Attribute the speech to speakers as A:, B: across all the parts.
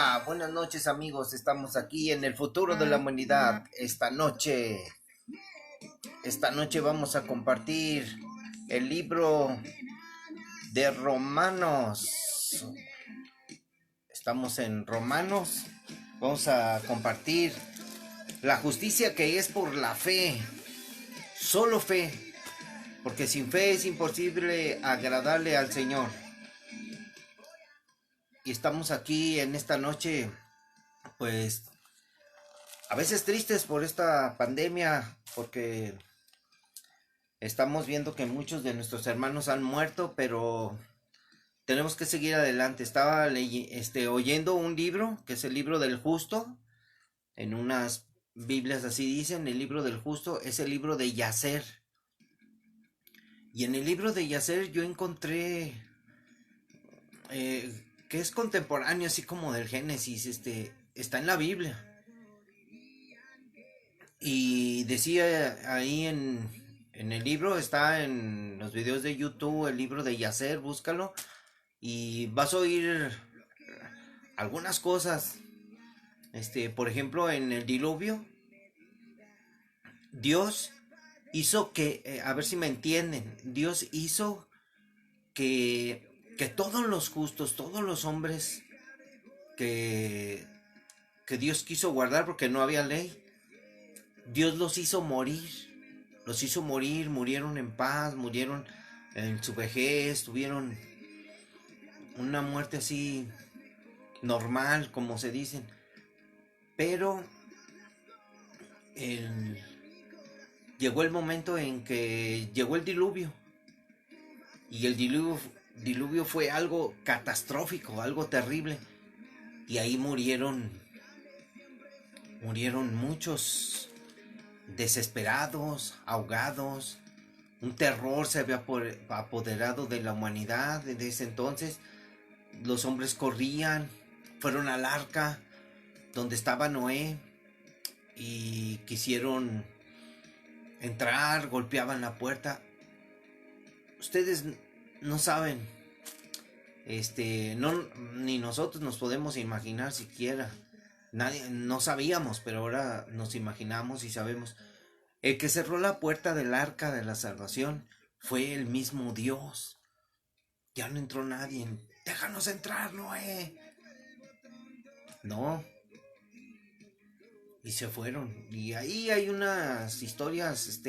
A: Hola, buenas noches amigos, estamos aquí en el futuro de la humanidad. Esta noche vamos a compartir el libro de Romanos. Estamos en Romanos, vamos a compartir la justicia que es por la fe, solo fe, porque sin fe es imposible agradarle al Señor. Y estamos aquí en esta noche, pues a veces tristes por esta pandemia, porque estamos viendo que muchos de nuestros hermanos han muerto, pero tenemos que seguir adelante. Estaba oyendo un libro, que es el libro del justo. En unas Biblias así dicen, el libro del justo es el libro de Yacer. Y en el libro de Yacer yo encontré que es contemporáneo, así como del Génesis, está en la Biblia. Y decía ahí en el libro, está en los videos de YouTube, el libro de Yacer, búscalo. Y vas a oír algunas cosas. Por ejemplo, en el diluvio, Dios hizo que, a ver si me entienden, Dios hizo que todos los justos, todos los hombres que, que Dios quiso guardar porque no había ley, Dios los hizo morir, murieron en paz, murieron en su vejez, tuvieron una muerte así normal, como se dicen. Pero el, llegó el momento en que llegó el diluvio. Y el diluvio fue algo catastrófico, algo terrible. Y ahí murieron muchos desesperados, ahogados. Un terror se había apoderado de la humanidad desde ese entonces. Los hombres corrían, fueron al arca donde estaba Noé y quisieron entrar, golpeaban la puerta. Ustedes no saben, no, ni nosotros nos podemos imaginar siquiera. Nadie, no sabíamos, pero ahora nos imaginamos y sabemos. El que cerró la puerta del arca de la salvación fue el mismo Dios. Ya no entró nadie. Déjanos entrar, Noé. No. Y se fueron. Y ahí hay unas historias,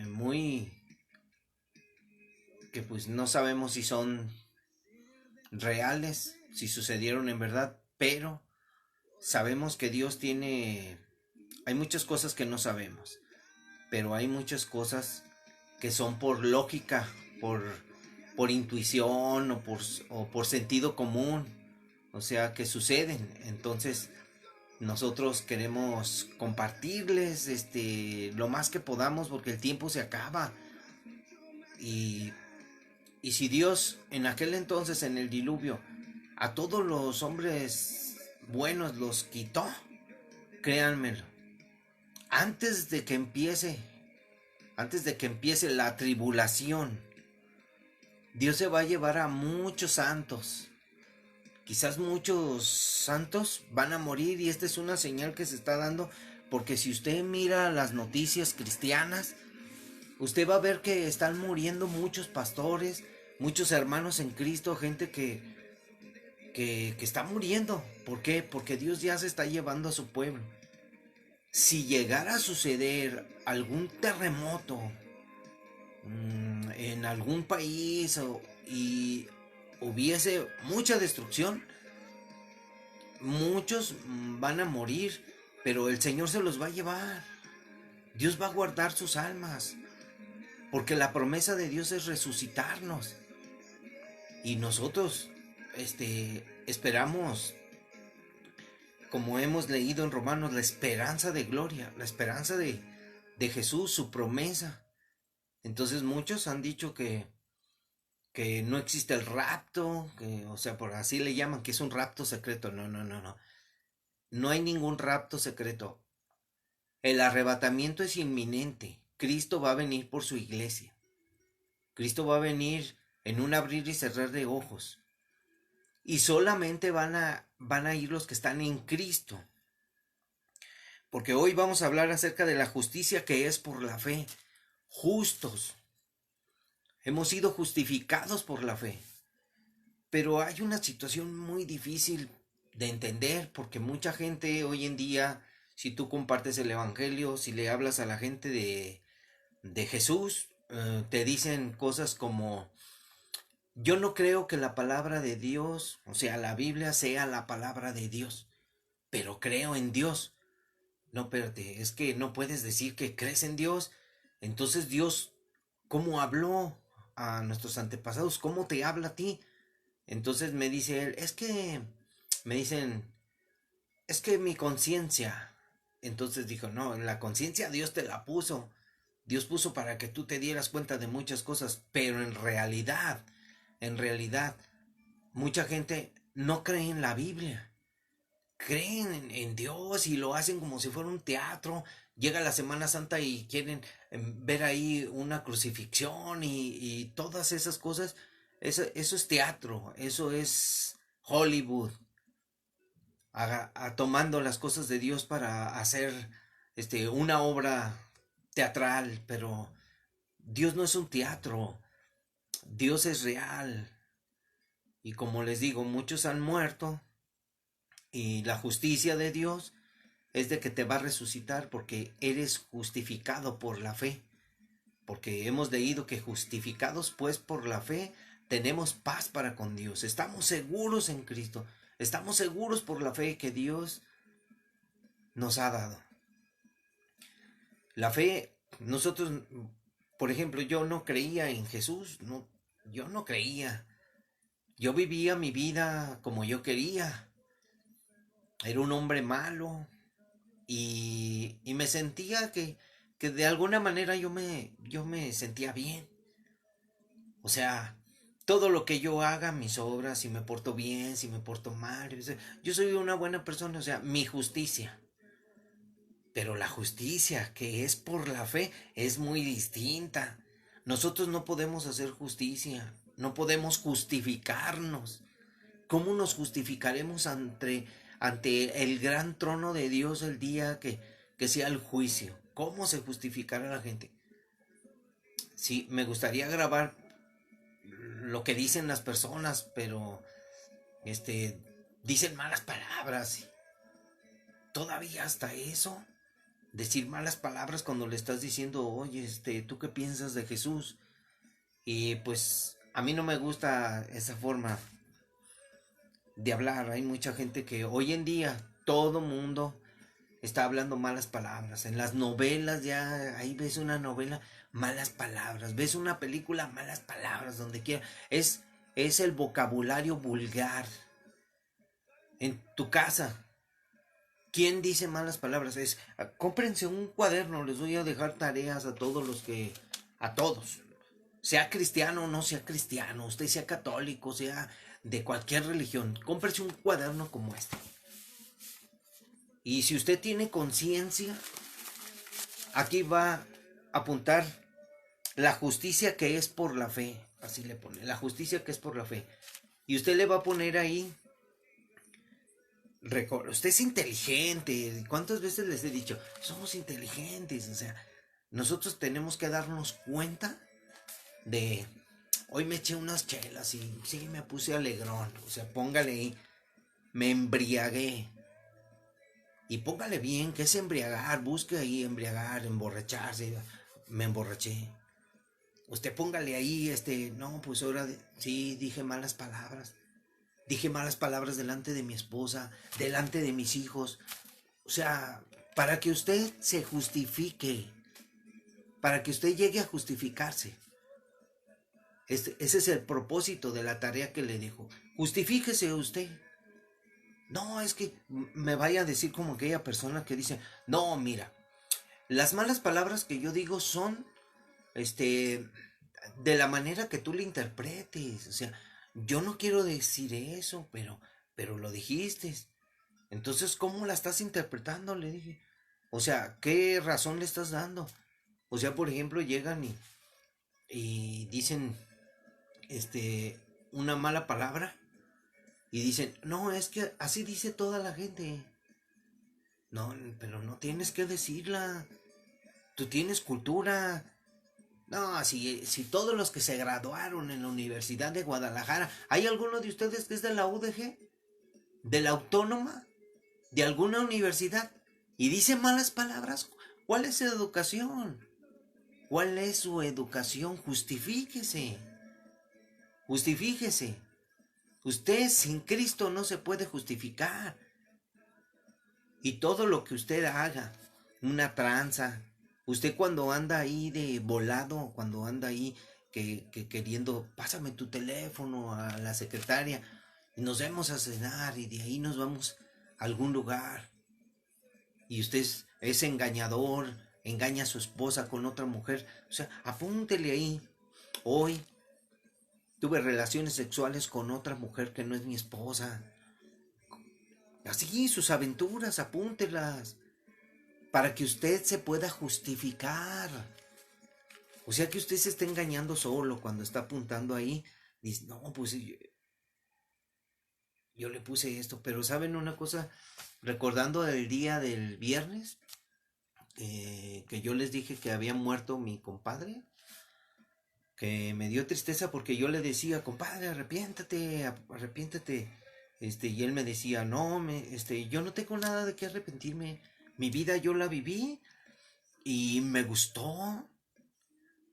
A: muy, que pues no sabemos si son reales, si sucedieron en verdad, pero sabemos que Dios tiene, hay muchas cosas que no sabemos, pero hay muchas cosas que son por lógica, por, por intuición o por sentido común, o sea, que suceden. Entonces, nosotros queremos compartirles lo más que podamos porque el tiempo se acaba. Y, y si Dios en aquel entonces, en el diluvio, a todos los hombres buenos los quitó, créanmelo, antes de que empiece, antes de que empiece la tribulación, Dios se va a llevar a muchos santos. Quizás muchos santos van a morir y esta es una señal que se está dando, porque si usted mira las noticias cristianas, usted va a ver que están muriendo muchos pastores, muchos hermanos en Cristo, gente que está muriendo. ¿Por qué? Porque Dios ya se está llevando a su pueblo. Si llegara a suceder algún terremoto en algún país y hubiese mucha destrucción, muchos van a morir, pero el Señor se los va a llevar. Dios va a guardar sus almas, porque la promesa de Dios es resucitarnos. Y nosotros, esperamos, como hemos leído en Romanos, la esperanza de gloria, la esperanza de Jesús, su promesa. Entonces muchos han dicho que no existe el rapto, que, o sea, por así le llaman, que es un rapto secreto. No, no, no, no. No hay ningún rapto secreto. El arrebatamiento es inminente. Cristo va a venir por su iglesia. Cristo va a venir en un abrir y cerrar de ojos. y solamente van a ir los que están en Cristo. Porque hoy vamos a hablar acerca de la justicia que es por la fe. Justos. Hemos sido justificados por la fe. Pero hay una situación muy difícil de entender porque mucha gente hoy en día, si tú compartes el Evangelio, si le hablas a la gente de Jesús, te dicen cosas como, yo no creo que la palabra de Dios, o sea, la Biblia sea la palabra de Dios, pero creo en Dios. No, espérate, es que no puedes decir que crees en Dios. Entonces Dios, ¿cómo habló a nuestros antepasados? ¿Cómo te habla a ti? Entonces me dice él, me dicen, es que mi conciencia. Entonces dijo, no, la conciencia Dios te la puso. Dios puso para que tú te dieras cuenta de muchas cosas, pero en realidad, mucha gente no cree en la Biblia. Creen en Dios y lo hacen como si fuera un teatro. Llega la Semana Santa y quieren ver ahí una crucifixión y todas esas cosas. Eso es teatro, eso es Hollywood, tomando las cosas de Dios para hacer una obra teatral, pero Dios no es un teatro, Dios es real. Y como les digo, muchos han muerto y la justicia de Dios es de que te va a resucitar porque eres justificado por la fe. Porque hemos leído que justificados pues por la fe tenemos paz para con Dios. Estamos seguros en Cristo. Estamos seguros por la fe que Dios nos ha dado. La fe, nosotros, por ejemplo, yo no creía en Jesús. No, yo no creía. Yo vivía mi vida como yo quería. Era un hombre malo. Y me sentía que de alguna manera yo me sentía bien. O sea, todo lo que yo haga, mis obras, si me porto bien, si me porto mal, yo soy una buena persona, o sea, mi justicia. Pero la justicia que es por la fe es muy distinta. Nosotros no podemos hacer justicia, no podemos justificarnos. ¿Cómo nos justificaremos ante el gran trono de Dios el día que sea el juicio? ¿Cómo se justificará la gente? Sí, me gustaría grabar lo que dicen las personas, pero este dicen malas palabras. Todavía hasta eso, decir malas palabras cuando le estás diciendo, oye, ¿tú qué piensas de Jesús? Y pues a mí no me gusta esa forma de hablar. Hay mucha gente que hoy en día todo mundo está hablando malas palabras. En las novelas ya, ahí ves una novela, malas palabras. Ves una película, malas palabras, donde quiera. Es el vocabulario vulgar. En tu casa, ¿quién dice malas palabras? Cómprense un cuaderno, les voy a dejar tareas a todos a todos. Sea cristiano o no sea cristiano, usted sea católico, sea de cualquier religión, cómprese un cuaderno como este. Y si usted tiene conciencia, aquí va a apuntar la justicia que es por la fe. Así le pone, la justicia que es por la fe. Y usted le va a poner ahí, usted es inteligente. ¿Cuántas veces les he dicho? Somos inteligentes. O sea, nosotros tenemos que darnos cuenta de, hoy me eché unas chelas y sí, me puse alegrón. O sea, póngale ahí, me embriagué. Y póngale bien, ¿qué es embriagar? Busque ahí embriagar, emborracharse. Me emborraché. Usted póngale ahí, no, pues ahora, sí, dije malas palabras. Dije malas palabras delante de mi esposa, delante de mis hijos. O sea, para que usted se justifique, para que usted llegue a justificarse. Ese es el propósito de la tarea que le dejo. Justifíquese usted. No, es que me vaya a decir como aquella persona que dice, no, mira, las malas palabras que yo digo son, de la manera que tú le interpretes. O sea, yo no quiero decir eso, pero lo dijiste. Entonces, ¿cómo la estás interpretando? Le dije. O sea, ¿qué razón le estás dando? O sea, por ejemplo, llegan y dicen, una mala palabra Y dicen, no, es que así dice toda la gente. No, pero no tienes que decirla. Tú tienes cultura. No, si todos los que se graduaron en la Universidad de Guadalajara, ¿hay alguno de ustedes que es de la UDG? ¿De la Autónoma? ¿De alguna universidad? ¿Y dice malas palabras? ¿Cuál es su educación? ¿Cuál es su educación? Justifíquese. Justifíquese. Usted sin Cristo no se puede justificar. Y todo lo que usted haga, una tranza, usted cuando anda ahí de volado, cuando anda ahí que queriendo, pásame tu teléfono a la secretaria, y nos vamos a cenar y de ahí nos vamos a algún lugar. Y usted es engañador, engaña a su esposa con otra mujer. O sea, apúntele ahí. Hoy tuve relaciones sexuales con otra mujer que no es mi esposa. Así, sus aventuras, apúntelas. Para que usted se pueda justificar. O sea que usted se está engañando solo cuando está apuntando ahí. Dice, no, pues yo le puse esto. Pero ¿saben una cosa? Recordando el día del viernes, que yo les dije que había muerto mi compadre, que me dio tristeza porque yo le decía, compadre, arrepiéntate, arrepiéntate. Y él me decía, no, yo no tengo nada de qué arrepentirme. Mi vida yo la viví y me gustó.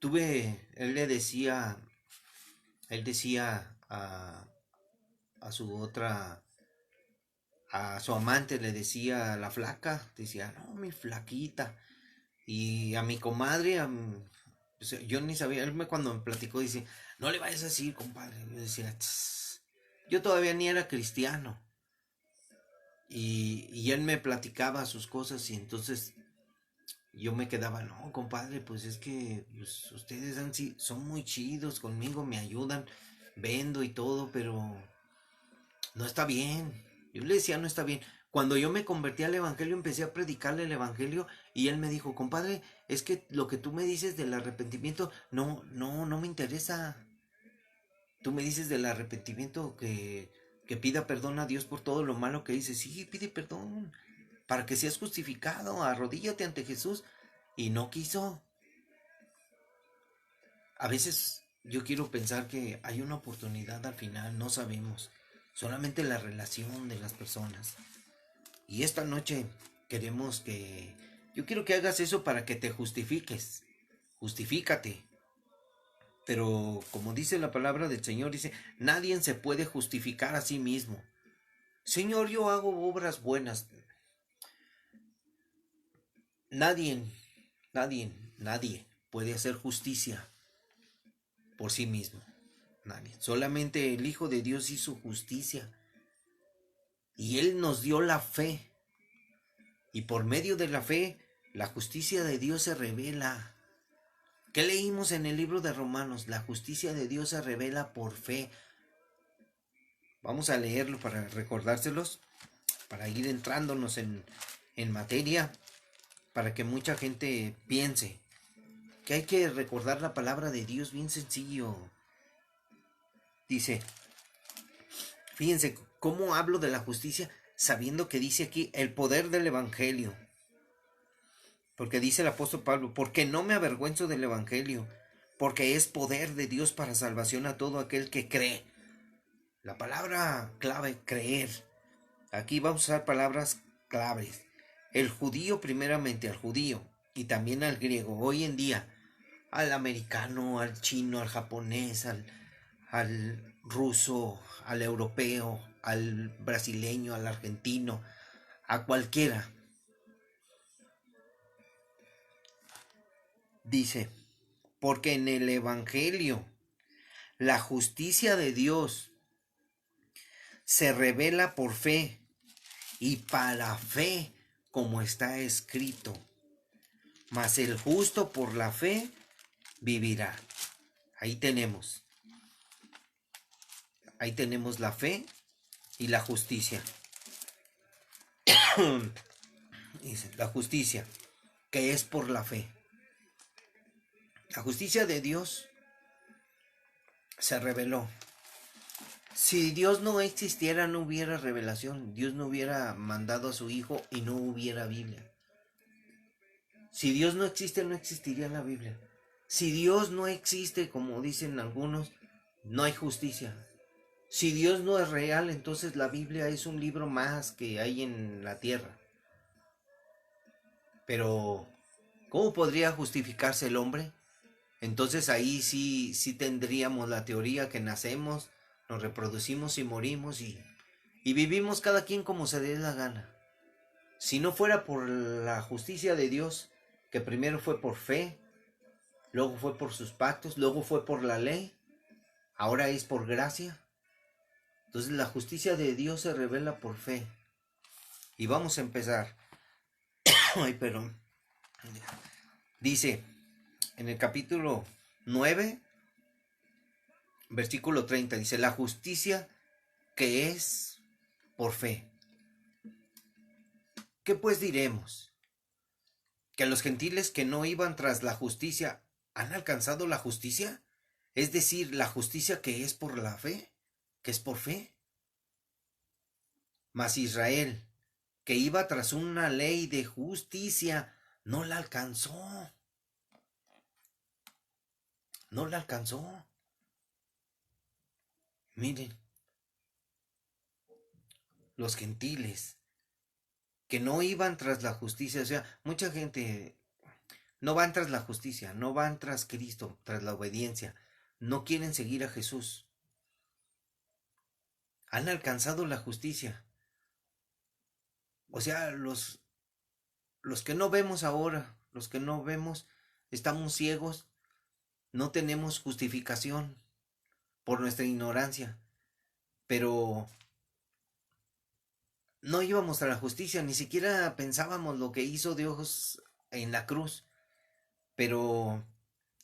A: Él decía a su otra, a su amante le decía la flaca, decía, no, mi flaquita. Y a mi comadre, o sea, yo ni sabía, cuando me platicó dice, no le vayas a decir, compadre. Yo decía, "Tss". Yo todavía ni era cristiano. Y él me platicaba sus cosas y entonces yo me quedaba, no, compadre, pues es que pues, ustedes son muy chidos conmigo, me ayudan, vendo y todo, pero no está bien. Yo le decía, no está bien. Cuando yo me convertí al evangelio, empecé a predicarle el evangelio y él me dijo, compadre, es que lo que tú me dices del arrepentimiento, no me interesa. Tú me dices del arrepentimiento que pida perdón a Dios por todo lo malo que hice. Sí, pide perdón para que seas justificado, arrodíllate ante Jesús. Y no quiso. A veces yo quiero pensar que hay una oportunidad al final, no sabemos. Solamente la relación de las personas. Y esta noche queremos que... Yo quiero que hagas eso para que te justifiques. Justifícate. Pero como dice la palabra del Señor, dice, nadie se puede justificar a sí mismo. Señor, yo hago obras buenas. Nadie, nadie puede hacer justicia por sí mismo. Nadie. Solamente el Hijo de Dios hizo justicia. Y Él nos dio la fe. Y por medio de la fe, la justicia de Dios se revela. ¿Qué leímos en el libro de Romanos? La justicia de Dios se revela por fe. Vamos a leerlo para recordárselos, para ir entrándonos en materia, para que mucha gente piense que hay que recordar la palabra de Dios bien sencillo. Dice, fíjense cómo hablo de la justicia sabiendo que dice aquí el poder del evangelio. Porque dice el apóstol Pablo, porque no me avergüenzo del evangelio, porque es poder de Dios para salvación a todo aquel que cree. La palabra clave, creer. Aquí vamos a usar palabras claves. El judío primeramente, al judío y también al griego. Hoy en día, al americano, al chino, al japonés, al ruso, al europeo, al brasileño, al argentino, a cualquiera. Dice, porque en el evangelio la justicia de Dios se revela por fe y para fe, como está escrito. Mas el justo por la fe vivirá. Ahí tenemos. Ahí tenemos la fe y la justicia. Dice, la justicia, que es por la fe. La justicia de Dios se reveló. Si Dios no existiera, no hubiera revelación. Dios no hubiera mandado a su Hijo y no hubiera Biblia. Si Dios no existe, no existiría la Biblia. Si Dios no existe, como dicen algunos, no hay justicia. Si Dios no es real, entonces la Biblia es un libro más que hay en la tierra. Pero, ¿cómo podría justificarse el hombre? Entonces ahí sí tendríamos la teoría que nacemos, nos reproducimos y morimos y vivimos cada quien como se dé la gana. Si no fuera por la justicia de Dios, que primero fue por fe, luego fue por sus pactos, luego fue por la ley, ahora es por gracia. Entonces la justicia de Dios se revela por fe. Y vamos a empezar. Ay, perdón. Dice en el capítulo 9, versículo 30, dice, la justicia que es por fe. ¿Qué pues diremos? ¿Que los gentiles que no iban tras la justicia han alcanzado la justicia? Es decir, la justicia que es por la fe, que es por fe. Mas Israel, que iba tras una ley de justicia, no la alcanzó. No la alcanzó. Miren, los gentiles que no iban tras la justicia, o sea, mucha gente no van tras la justicia, no van tras Cristo, tras la obediencia, no quieren seguir a Jesús. Han alcanzado la justicia. O sea, los que no vemos ahora, los que no vemos, estamos ciegos, no tenemos justificación por nuestra ignorancia, pero no íbamos a la justicia, ni siquiera pensábamos lo que hizo Dios en la cruz, pero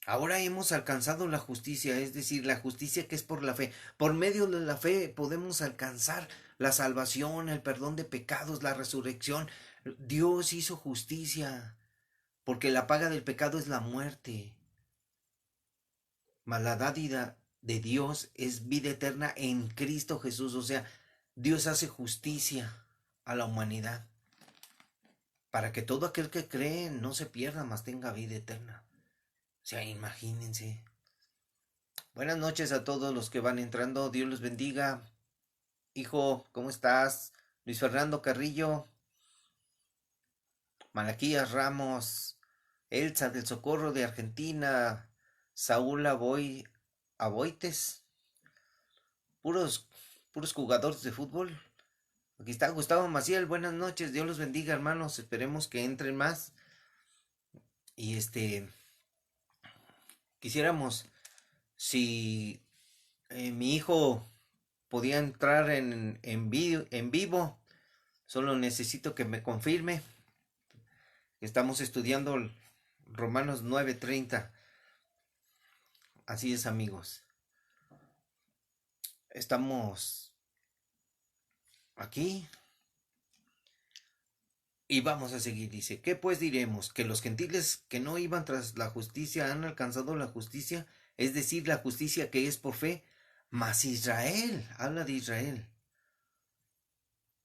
A: ahora hemos alcanzado la justicia, es decir, la justicia que es por la fe. Por medio de la fe podemos alcanzar la salvación, el perdón de pecados, la resurrección. Dios hizo justicia, porque la paga del pecado es la muerte. Mas la dádiva de Dios es vida eterna en Cristo Jesús. O sea, Dios hace justicia a la humanidad para que todo aquel que cree no se pierda, mas tenga vida eterna. O sea, imagínense. Buenas noches a todos los que van entrando. Dios los bendiga. Hijo, ¿cómo estás? Luis Fernando Carrillo, Malaquías Ramos, Elsa del Socorro de Argentina, Saúl Aboites, puros, puros jugadores de fútbol. Aquí está Gustavo Maciel, buenas noches, Dios los bendiga, hermanos, esperemos que entren más. Y quisiéramos, si mi hijo podía entrar en vivo, solo necesito que me confirme. Estamos estudiando Romanos 9:30. Así es, amigos. Estamos aquí y vamos a seguir. Dice, ¿qué pues diremos? ¿Que los gentiles que no iban tras la justicia han alcanzado la justicia? Es decir, la justicia que es por fe. Mas Israel, habla de Israel,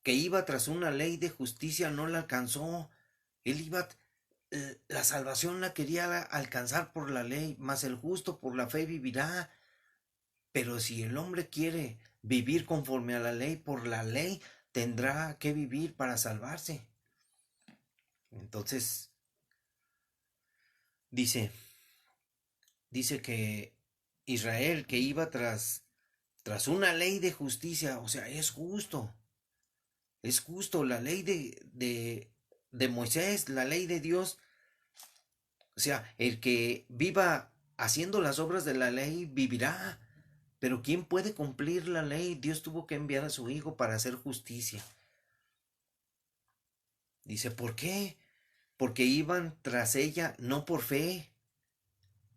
A: que iba tras una ley de justicia, no la alcanzó. Él iba, la salvación la quería alcanzar por la ley, mas el justo por la fe vivirá. Pero si el hombre quiere vivir conforme a la ley, por la ley tendrá que vivir para salvarse. Entonces, dice, dice que Israel que iba tras una ley de justicia, o sea, es justo, la ley de Moisés, la ley de Dios, o sea, el que viva haciendo las obras de la ley vivirá. Pero ¿quién puede cumplir la ley? Dios tuvo que enviar a su Hijo para hacer justicia. Dice, ¿por qué? Porque iban tras ella no por fe.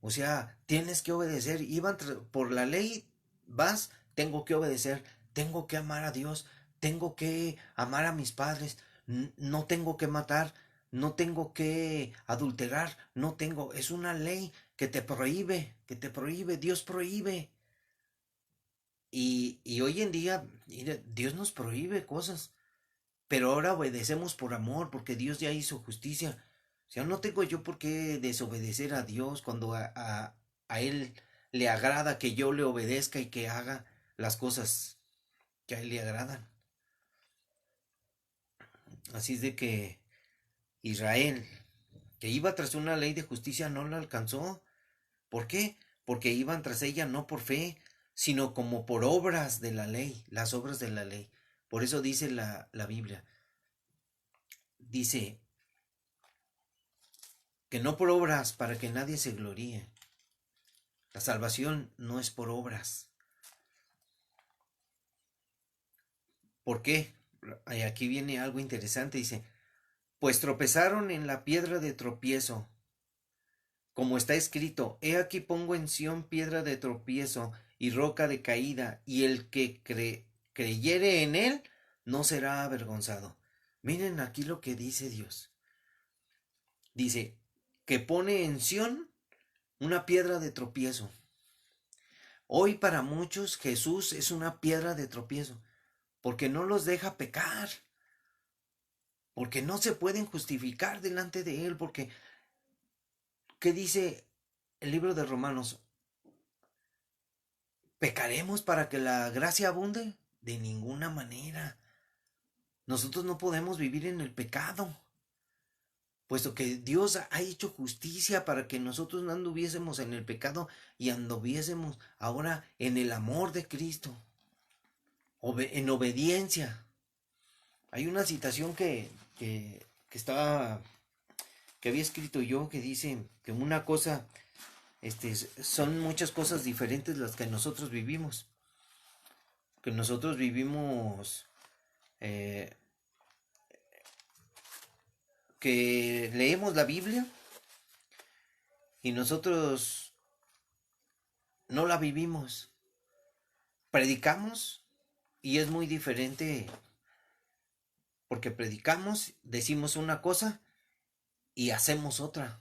A: O sea, tienes que obedecer. Iban por la ley, vas, tengo que obedecer, tengo que amar a Dios, tengo que amar a mis padres, no tengo que matar, no tengo que adulterar, no tengo, es una ley que te prohíbe, Dios prohíbe. Y hoy en día, mira, Dios nos prohíbe cosas, pero ahora obedecemos por amor, porque Dios ya hizo justicia. O sea, no tengo yo por qué desobedecer a Dios cuando a Él le agrada que yo le obedezca y que haga las cosas que a Él le agradan. Así es de que Israel, que iba tras una ley de justicia, no la alcanzó. ¿Por qué? Porque iban tras ella no por fe, sino como por obras de la ley, las obras de la ley. Por eso dice la Biblia, dice que no por obras para que nadie se gloríe. La salvación no es por obras. ¿Por qué? Y aquí viene algo interesante, dice, pues tropezaron en la piedra de tropiezo, como está escrito, he aquí pongo en Sión piedra de tropiezo y roca de caída, y el que creyere en él no será avergonzado. Miren aquí lo que dice Dios. Dice que pone en Sión una piedra de tropiezo. Hoy para muchos Jesús es una piedra de tropiezo, porque no los deja pecar, porque no se pueden justificar delante de Él, porque, ¿qué dice el libro de Romanos? ¿Pecaremos para que la gracia abunde? De ninguna manera. Nosotros no podemos vivir en el pecado, puesto que Dios ha hecho justicia para que nosotros no anduviésemos en el pecado y anduviésemos ahora en el amor de Cristo, en obediencia. Hay una citación que estaba, que había escrito yo, que dice que una cosa, son muchas cosas diferentes las que nosotros vivimos. Que nosotros vivimos, eh, que leemos la Biblia y nosotros no la vivimos. Predicamos y es muy diferente porque predicamos, decimos una cosa y hacemos otra.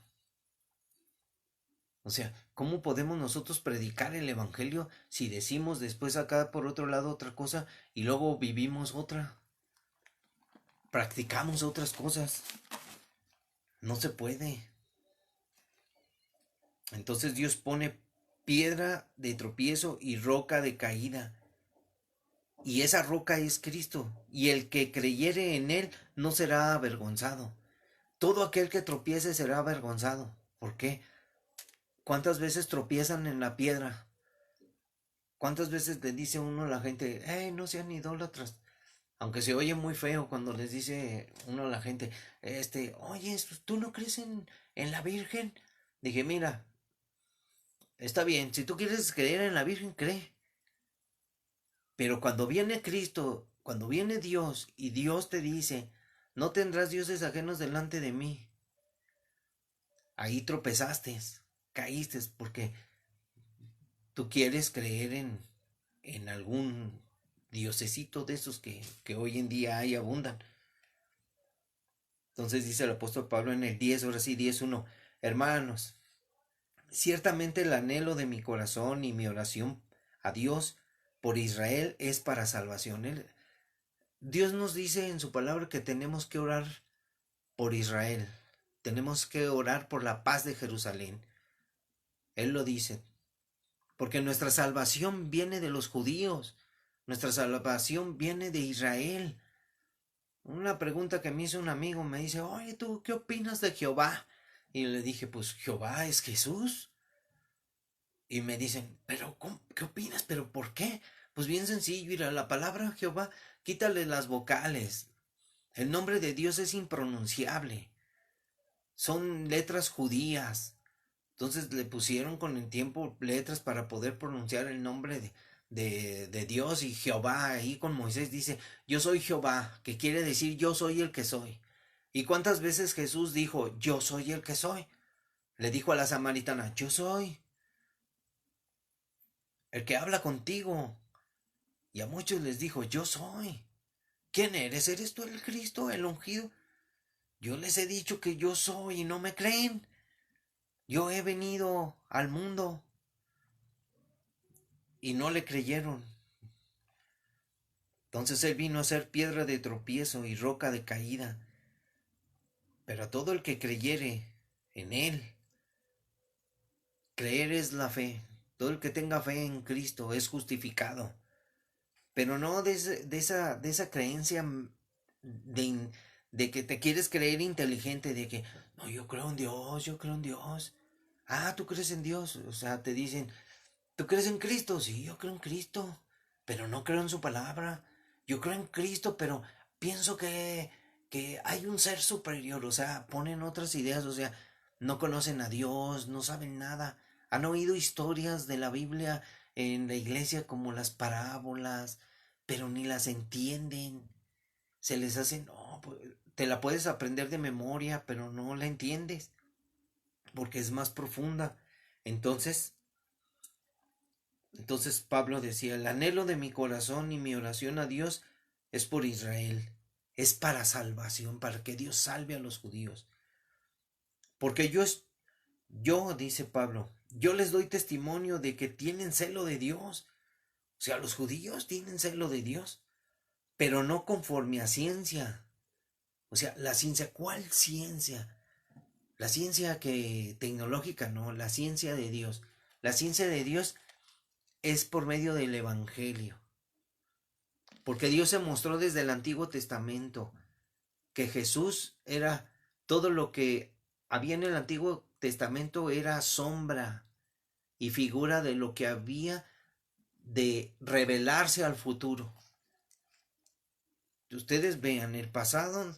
A: O sea, ¿cómo podemos nosotros predicar el Evangelio si decimos después acá por otro lado otra cosa y luego vivimos otra? Practicamos otras cosas. No se puede. Entonces Dios pone piedra de tropiezo y roca de caída. Y esa roca es Cristo. Y el que creyere en él no será avergonzado. Todo aquel que tropiece será avergonzado. ¿Por qué? ¿Cuántas veces tropiezan en la piedra? ¿Cuántas veces le dice uno a la gente, no sean idólatras? Aunque se oye muy feo cuando les dice uno a la gente, oye, ¿tú no crees en la Virgen? Dije, mira, está bien, si tú quieres creer en la Virgen, cree. Pero cuando viene Cristo, cuando viene Dios y Dios te dice, no tendrás dioses ajenos delante de mí, ahí tropezaste, caíste, porque tú quieres creer en algún diosecito de esos que hoy en día hay abundan. Entonces dice el apóstol Pablo en el 10, ahora sí, 10:1, hermanos, ciertamente el anhelo de mi corazón y mi oración a Dios por Israel es para salvación. Dios nos dice en su palabra que tenemos que orar por Israel, tenemos que orar por la paz de Jerusalén. Él lo dice, porque nuestra salvación viene de los judíos, nuestra salvación viene de Israel. Una pregunta que me hizo un amigo, me dice, oye, ¿tú qué opinas de Jehová? Y le dije, pues Jehová es Jesús. Y me dicen, pero ¿qué opinas? ¿Pero por qué? Pues bien sencillo, mira, la palabra Jehová, quítale las vocales. El nombre de Dios es impronunciable. Son letras judías. Entonces le pusieron con el tiempo letras para poder pronunciar el nombre de Dios, y Jehová ahí con Moisés dice, yo soy Jehová, que quiere decir yo soy el que soy. ¿Y cuántas veces Jesús dijo, yo soy el que soy? Le dijo a la samaritana, yo soy el que habla contigo. Y a muchos les dijo, yo soy. ¿Quién eres? ¿Eres tú el Cristo, el ungido? Yo les he dicho que yo soy y no me creen. Yo he venido al mundo y no le creyeron. Entonces Él vino a ser piedra de tropiezo y roca de caída. Pero a todo el que creyere en Él, creer es la fe. Todo el que tenga fe en Cristo es justificado. Pero no de esa creencia de, de que te quieres creer inteligente, de que, no, yo creo en Dios, yo creo en Dios. Ah, tú crees en Dios. O sea, te dicen, ¿tú crees en Cristo? Sí, yo creo en Cristo, pero no creo en su palabra. Yo creo en Cristo, pero pienso que hay un ser superior. O sea, ponen otras ideas, o sea, no conocen a Dios, no saben nada. Han oído historias de la Biblia en la iglesia como las parábolas, pero ni las entienden. Se les hace, no, pues, te la puedes aprender de memoria, pero no la entiendes, porque es más profunda. Entonces, entonces Pablo decía, el anhelo de mi corazón y mi oración a Dios es por Israel, es para salvación, para que Dios salve a los judíos. Porque yo, dice Pablo, yo les doy testimonio de que tienen celo de Dios. O sea, los judíos tienen celo de Dios, pero no conforme a ciencia. O sea, la ciencia, ¿cuál ciencia? La ciencia que tecnológica, no, la ciencia de Dios. La ciencia de Dios es por medio del Evangelio. Porque Dios se mostró desde el Antiguo Testamento que Jesús era todo lo que había en el Antiguo Testamento era sombra y figura de lo que había de revelarse al futuro. Ustedes vean, el pasado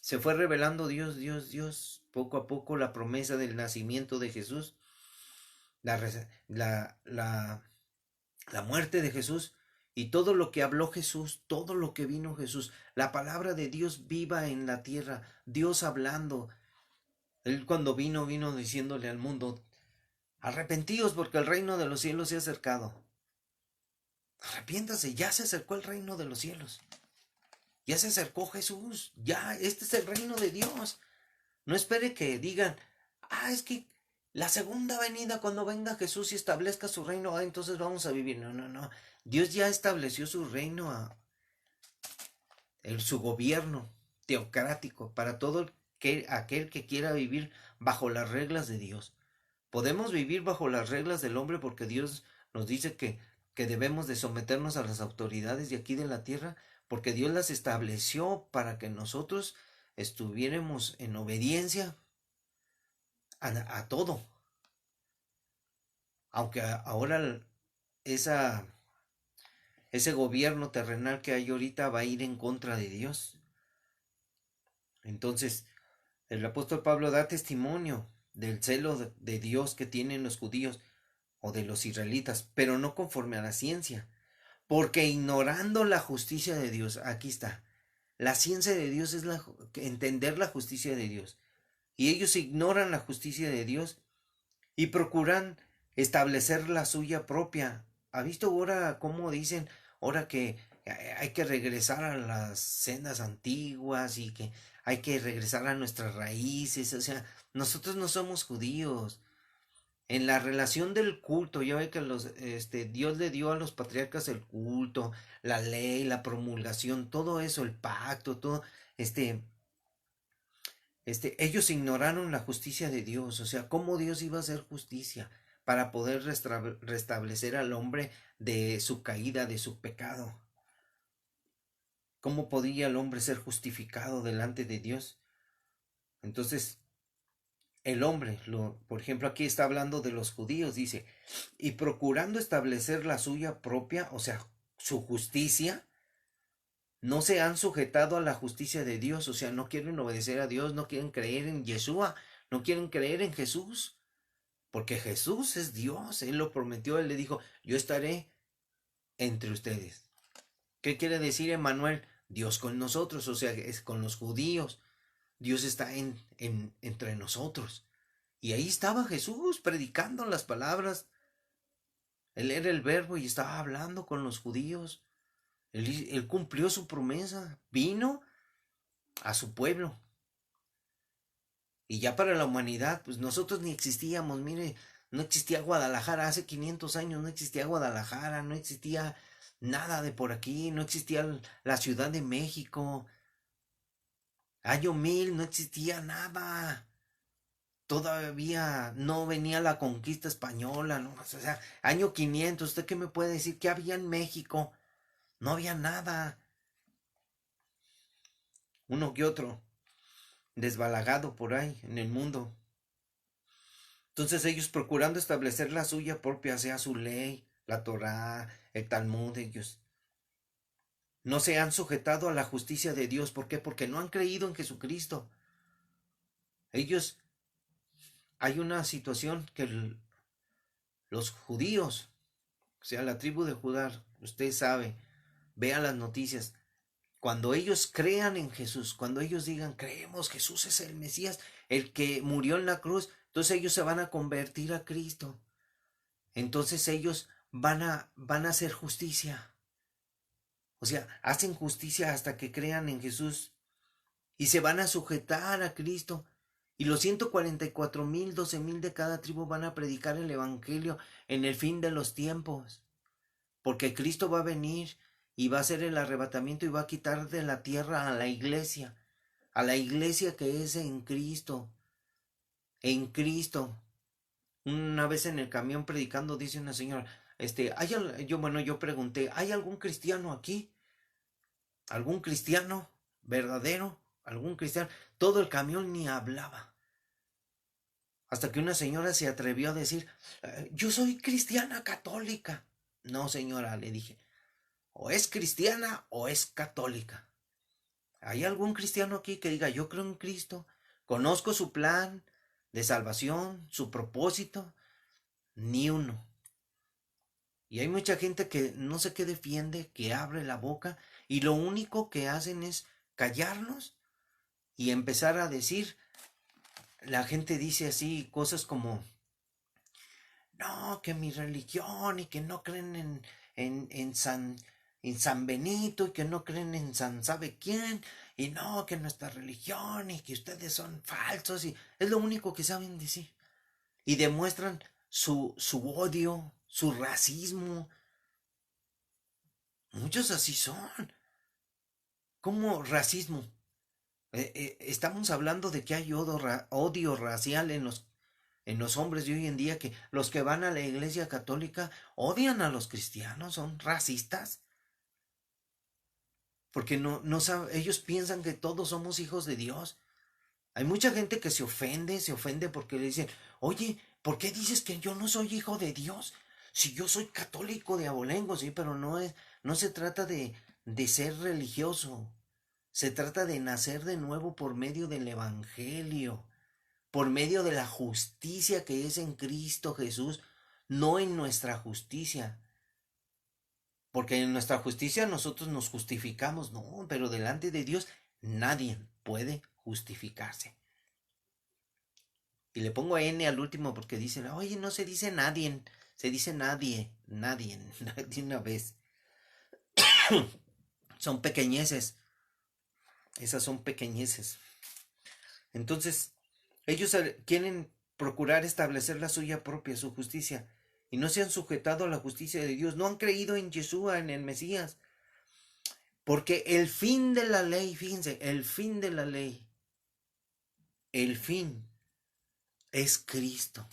A: se fue revelando Dios, poco a poco la promesa del nacimiento de Jesús, la, la, la, la muerte de Jesús y todo lo que habló Jesús, todo lo que vino Jesús, la palabra de Dios viva en la tierra, Dios hablando. Él cuando vino diciéndole al mundo, arrepentíos porque el reino de los cielos se ha acercado. Arrepiéntase, ya se acercó el reino de los cielos. Ya se acercó Jesús, ya, este es el reino de Dios. No espere que digan, es que la segunda venida, cuando venga Jesús y establezca su reino, entonces vamos a vivir. No, no, no. Dios ya estableció su reino, su gobierno teocrático para todo aquel que quiera vivir bajo las reglas de Dios. Podemos vivir bajo las reglas del hombre porque Dios nos dice que debemos de someternos a las autoridades de aquí de la tierra, porque Dios las estableció para que nosotros estuviéramos en obediencia a todo. Aunque ahora esa, ese gobierno terrenal que hay ahorita va a ir en contra de Dios. Entonces, el apóstol Pablo da testimonio del celo de Dios que tienen los judíos o de los israelitas, pero no conforme a la ciencia, porque ignorando la justicia de Dios, aquí está, la ciencia de Dios es entender la justicia de Dios, y ellos ignoran la justicia de Dios y procuran establecer la suya propia. ¿Ha visto ahora cómo dicen ahora que hay que regresar a las sendas antiguas y que hay que regresar a nuestras raíces? O sea, nosotros no somos judíos. En la relación del culto, ya ve que Dios le dio a los patriarcas el culto, la ley, la promulgación, todo eso, el pacto, todo, este, ellos ignoraron la justicia de Dios, o sea, cómo Dios iba a hacer justicia para poder restablecer al hombre de su caída, de su pecado. ¿Cómo podía el hombre ser justificado delante de Dios? Entonces, el hombre, por ejemplo, aquí está hablando de los judíos, dice, y procurando establecer la suya propia, o sea, su justicia, no se han sujetado a la justicia de Dios, o sea, no quieren obedecer a Dios, no quieren creer en Yeshua, no quieren creer en Jesús, porque Jesús es Dios, Él lo prometió, Él le dijo, yo estaré entre ustedes. ¿Qué quiere decir Emmanuel? Dios con nosotros, o sea, es con los judíos, Dios está entre nosotros. Y ahí estaba Jesús predicando las palabras. Él era el verbo y estaba hablando con los judíos. Él cumplió su promesa. Vino a su pueblo. Y ya para la humanidad, pues nosotros ni existíamos. Mire, no existía Guadalajara. Hace 500 años no existía Guadalajara. No existía Nada de por aquí, no existía la Ciudad de México. Año 1000 no existía nada. Todavía no venía la conquista española, ¿no? O sea, año 500, ¿usted qué me puede decir? ¿Qué había en México? No había nada. Uno que otro, desbalagado por ahí en el mundo. Entonces ellos procurando establecer la suya propia, sea su ley, la Torá, el Talmud, ellos no se han sujetado a la justicia de Dios. ¿Por qué? Porque no han creído en Jesucristo. Ellos, hay una situación que los judíos, o sea, la tribu de Judá, usted sabe, vea las noticias, cuando ellos crean en Jesús, cuando ellos digan, creemos Jesús es el Mesías, el que murió en la cruz, entonces ellos se van a convertir a Cristo. Entonces ellos van a hacer justicia. O sea, hacen justicia hasta que crean en Jesús y se van a sujetar a Cristo. Y los 144,000, 12,000 de cada tribu van a predicar el Evangelio en el fin de los tiempos. Porque Cristo va a venir y va a hacer el arrebatamiento y va a quitar de la tierra a la iglesia que es en Cristo, en Cristo. Una vez en el camión predicando dice una señora, yo pregunté, ¿hay algún cristiano aquí? ¿Algún cristiano verdadero? ¿Algún cristiano? Todo el camión ni hablaba. Hasta que una señora se atrevió a decir, yo soy cristiana católica. No, señora, le dije, o es cristiana o es católica. ¿Hay algún cristiano aquí que diga, yo creo en Cristo, conozco su plan de salvación, su propósito? Ni uno. Y hay mucha gente que no sé qué defiende, que abre la boca y lo único que hacen es callarnos y empezar a decir, la gente dice así cosas como, no, que mi religión y que no creen en San Benito y que no creen en San sabe quién y no, que nuestra religión y que ustedes son falsos y es lo único que saben decir. Y demuestran su odio, su racismo. Muchos así son. ¿Cómo racismo? Estamos hablando de que hay odio racial en los hombres de hoy en día, que los que van a la iglesia católica odian a los cristianos, son racistas, porque no ellos piensan que todos somos hijos de Dios. Hay mucha gente que se ofende porque le dicen, oye, ¿por qué dices que yo no soy hijo de Dios? Si yo soy católico de abolengo, sí, pero no se trata de ser religioso, se trata de nacer de nuevo por medio del Evangelio, por medio de la justicia que es en Cristo Jesús, no en nuestra justicia. Porque en nuestra justicia nosotros nos justificamos, no, pero delante de Dios nadie puede justificarse. Y le pongo N al último porque dicen, oye, no se dice nadie, se dice nadie, nadie, de una vez. Son pequeñeces, esas son pequeñeces. Entonces, ellos quieren procurar establecer la suya propia, su justicia, y no se han sujetado a la justicia de Dios, no han creído en Yeshua, en el Mesías, porque el fin de la ley, fíjense, el fin de la ley, el fin es Cristo.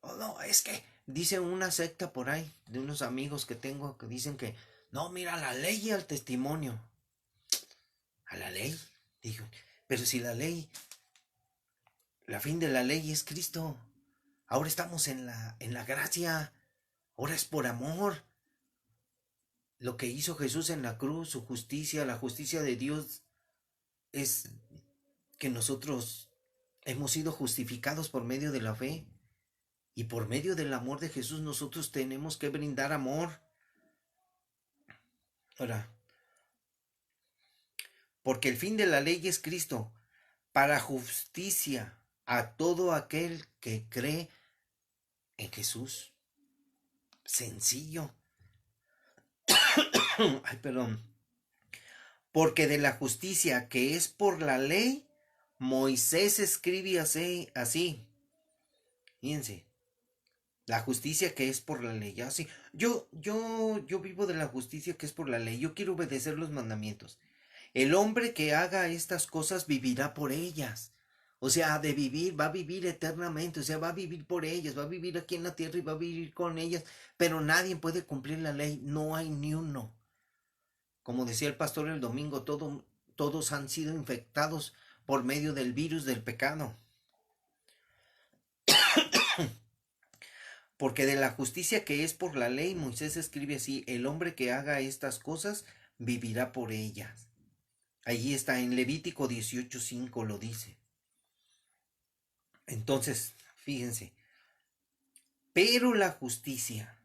A: Oh, no, es que dice una secta por ahí, de unos amigos que tengo, que dicen que, no, mira, la ley y al testimonio. A la ley, digo, pero si la ley, la fin de la ley es Cristo. Ahora estamos en la gracia. Ahora es por amor. Lo que hizo Jesús en la cruz, su justicia, la justicia de Dios, es que nosotros hemos sido justificados por medio de la fe. Y por medio del amor de Jesús nosotros tenemos que brindar amor. Ahora, porque el fin de la ley es Cristo, para justicia a todo aquel que cree en Jesús. Sencillo. Ay, perdón. Porque de la justicia que es por la ley, Moisés escribe así. Fíjense. La justicia que es por la ley. Así. Yo vivo de la justicia que es por la ley. Yo quiero obedecer los mandamientos. El hombre que haga estas cosas vivirá por ellas. O sea, de vivir, va a vivir eternamente. O sea, va a vivir por ellas. Va a vivir aquí en la tierra y va a vivir con ellas. Pero nadie puede cumplir la ley. No hay ni uno. Como decía el pastor el domingo, todos han sido infectados por medio del virus del pecado. Porque de la justicia que es por la ley, Moisés escribe así, el hombre que haga estas cosas vivirá por ellas. Allí está, en Levítico 18:5 lo dice. Entonces, fíjense, pero la justicia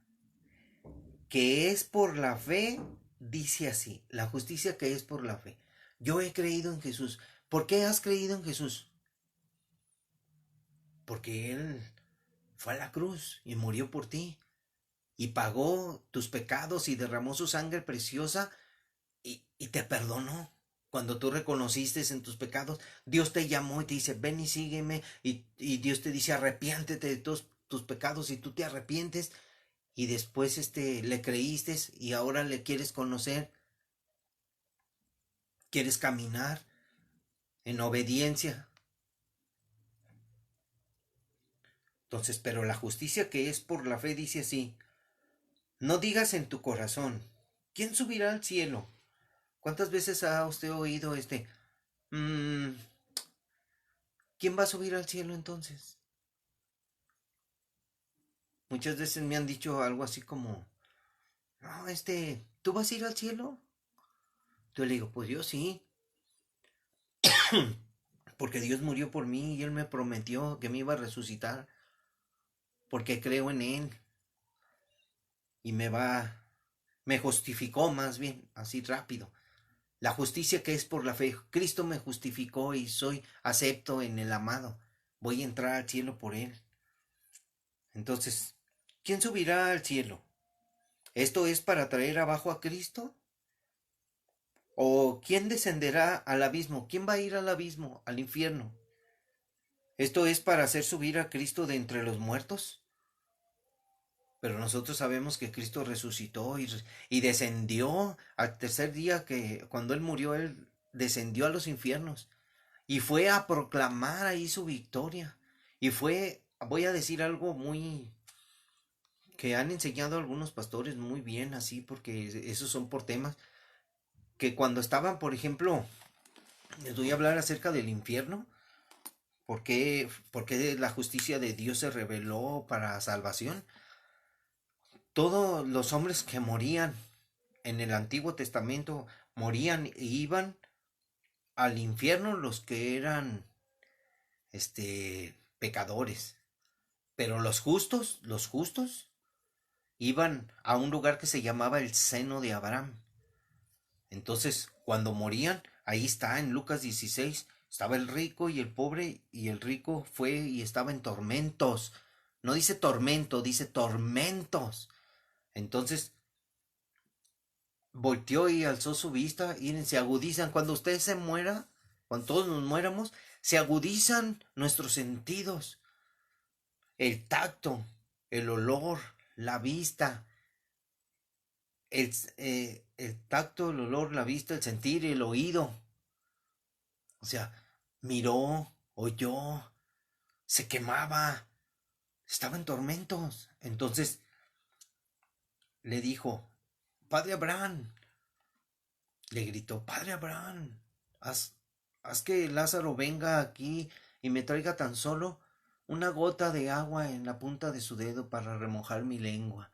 A: que es por la fe, dice así, la justicia que es por la fe. Yo he creído en Jesús. ¿Por qué has creído en Jesús? Porque Él fue a la cruz y murió por ti y pagó tus pecados y derramó su sangre preciosa y te perdonó. Cuando tú reconociste en tus pecados, Dios te llamó y te dice, ven y sígueme. Y Dios te dice, arrepiéntete de todos tus pecados y tú te arrepientes. Y después le creíste y ahora le quieres conocer, quieres caminar en obediencia. Entonces, pero la justicia que es por la fe dice así, no digas en tu corazón, ¿quién subirá al cielo? ¿Cuántas veces ha usted oído "Mm, ¿quién va a subir al cielo entonces? Muchas veces me han dicho algo así como, no, ¿tú vas a ir al cielo? Yo le digo, pues yo sí, porque Dios murió por mí y Él me prometió que me iba a resucitar, porque creo en Él y me justificó más bien, así rápido. La justicia que es por la fe, Cristo me justificó y soy acepto en el amado. Voy a entrar al cielo por Él. Entonces, ¿quién subirá al cielo? ¿Esto es para traer abajo a Cristo? ¿O quién descenderá al abismo? ¿Quién va a ir al abismo, al infierno? ¿Esto es para hacer subir a Cristo de entre los muertos? Pero nosotros sabemos que Cristo resucitó y descendió al tercer día que cuando Él murió, Él descendió a los infiernos y fue a proclamar ahí su victoria. Y voy a decir algo muy que han enseñado algunos pastores muy bien así, porque esos son por temas que cuando estaban, por ejemplo, les voy a hablar acerca del infierno. ¿Por qué la justicia de Dios se reveló para salvación? Todos los hombres que morían en el Antiguo Testamento morían e iban al infierno los que eran pecadores. Pero los justos, iban a un lugar que se llamaba el seno de Abraham. Entonces, cuando morían, ahí está en Lucas 16, estaba el rico y el pobre, y el rico fue y estaba en tormentos. No dice tormento, dice tormentos. Entonces, volteó y alzó su vista y se agudizan. Cuando usted se muera, cuando todos nos muéramos, se agudizan nuestros sentidos. El tacto, el olor, la vista, el tacto, el olor, la vista, el sentir, el oído. O sea, miró, oyó, se quemaba, estaba en tormentos. Entonces le dijo, Padre Abraham, le gritó, Padre Abraham, haz, haz que Lázaro venga aquí y me traiga tan solo una gota de agua en la punta de su dedo para remojar mi lengua.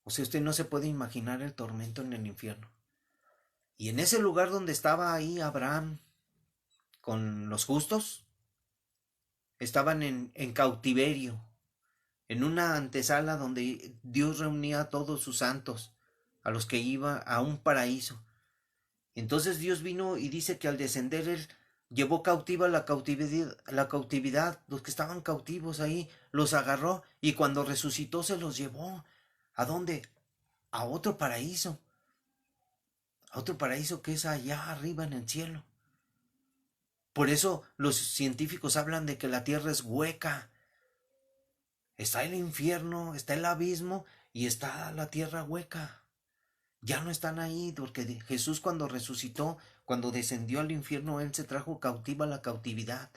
A: O sea, usted no se puede imaginar el tormento en el infierno. Y en ese lugar donde estaba ahí Abraham con los justos, estaban en cautiverio, en una antesala donde Dios reunía a todos sus santos, a los que iba a un paraíso. Entonces Dios vino y dice que al descender Él llevó cautiva la cautividad, los que estaban cautivos ahí, los agarró y cuando resucitó se los llevó. ¿A dónde? A otro paraíso que es allá arriba en el cielo. Por eso los científicos hablan de que la Tierra es hueca. Está el infierno, está el abismo y está la tierra hueca. Ya no están ahí, porque Jesús cuando resucitó, cuando descendió al infierno, Él se trajo cautiva la cautividad.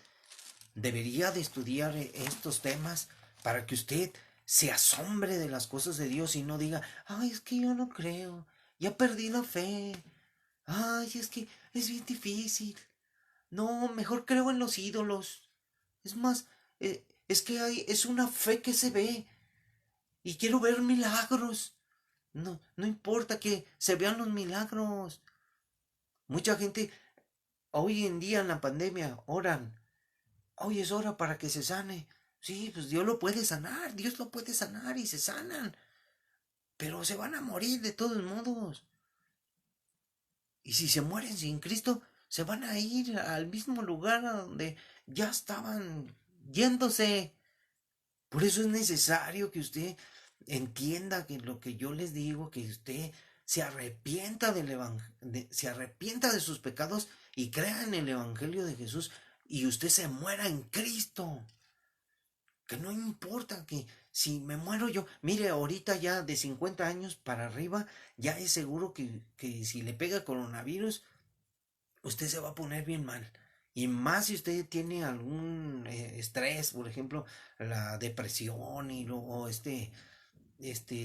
A: Debería de estudiar estos temas para que usted se asombre de las cosas de Dios y no diga, ay, es que yo no creo, ya perdí la fe, ay, es que es bien difícil. No, mejor creo en los ídolos. Es más, es que es una fe que se ve y quiero ver milagros. No, no importa que se vean los milagros. Mucha gente hoy en día en la pandemia oran. Hoy es hora para que se sane. Sí, pues Dios lo puede sanar, Dios lo puede sanar y se sanan. Pero se van a morir de todos modos. Y si se mueren sin Cristo, se van a ir al mismo lugar a donde ya estaban yéndose. Por eso es necesario que usted entienda que lo que yo les digo, que usted se arrepienta se arrepienta de sus pecados y crea en el evangelio de Jesús y usted se muera en Cristo. Que no importa que si me muero yo, mire, ahorita ya de 50 años para arriba, ya es seguro que si le pega coronavirus, usted se va a poner bien mal. Y más si usted tiene algún estrés, por ejemplo, la depresión y luego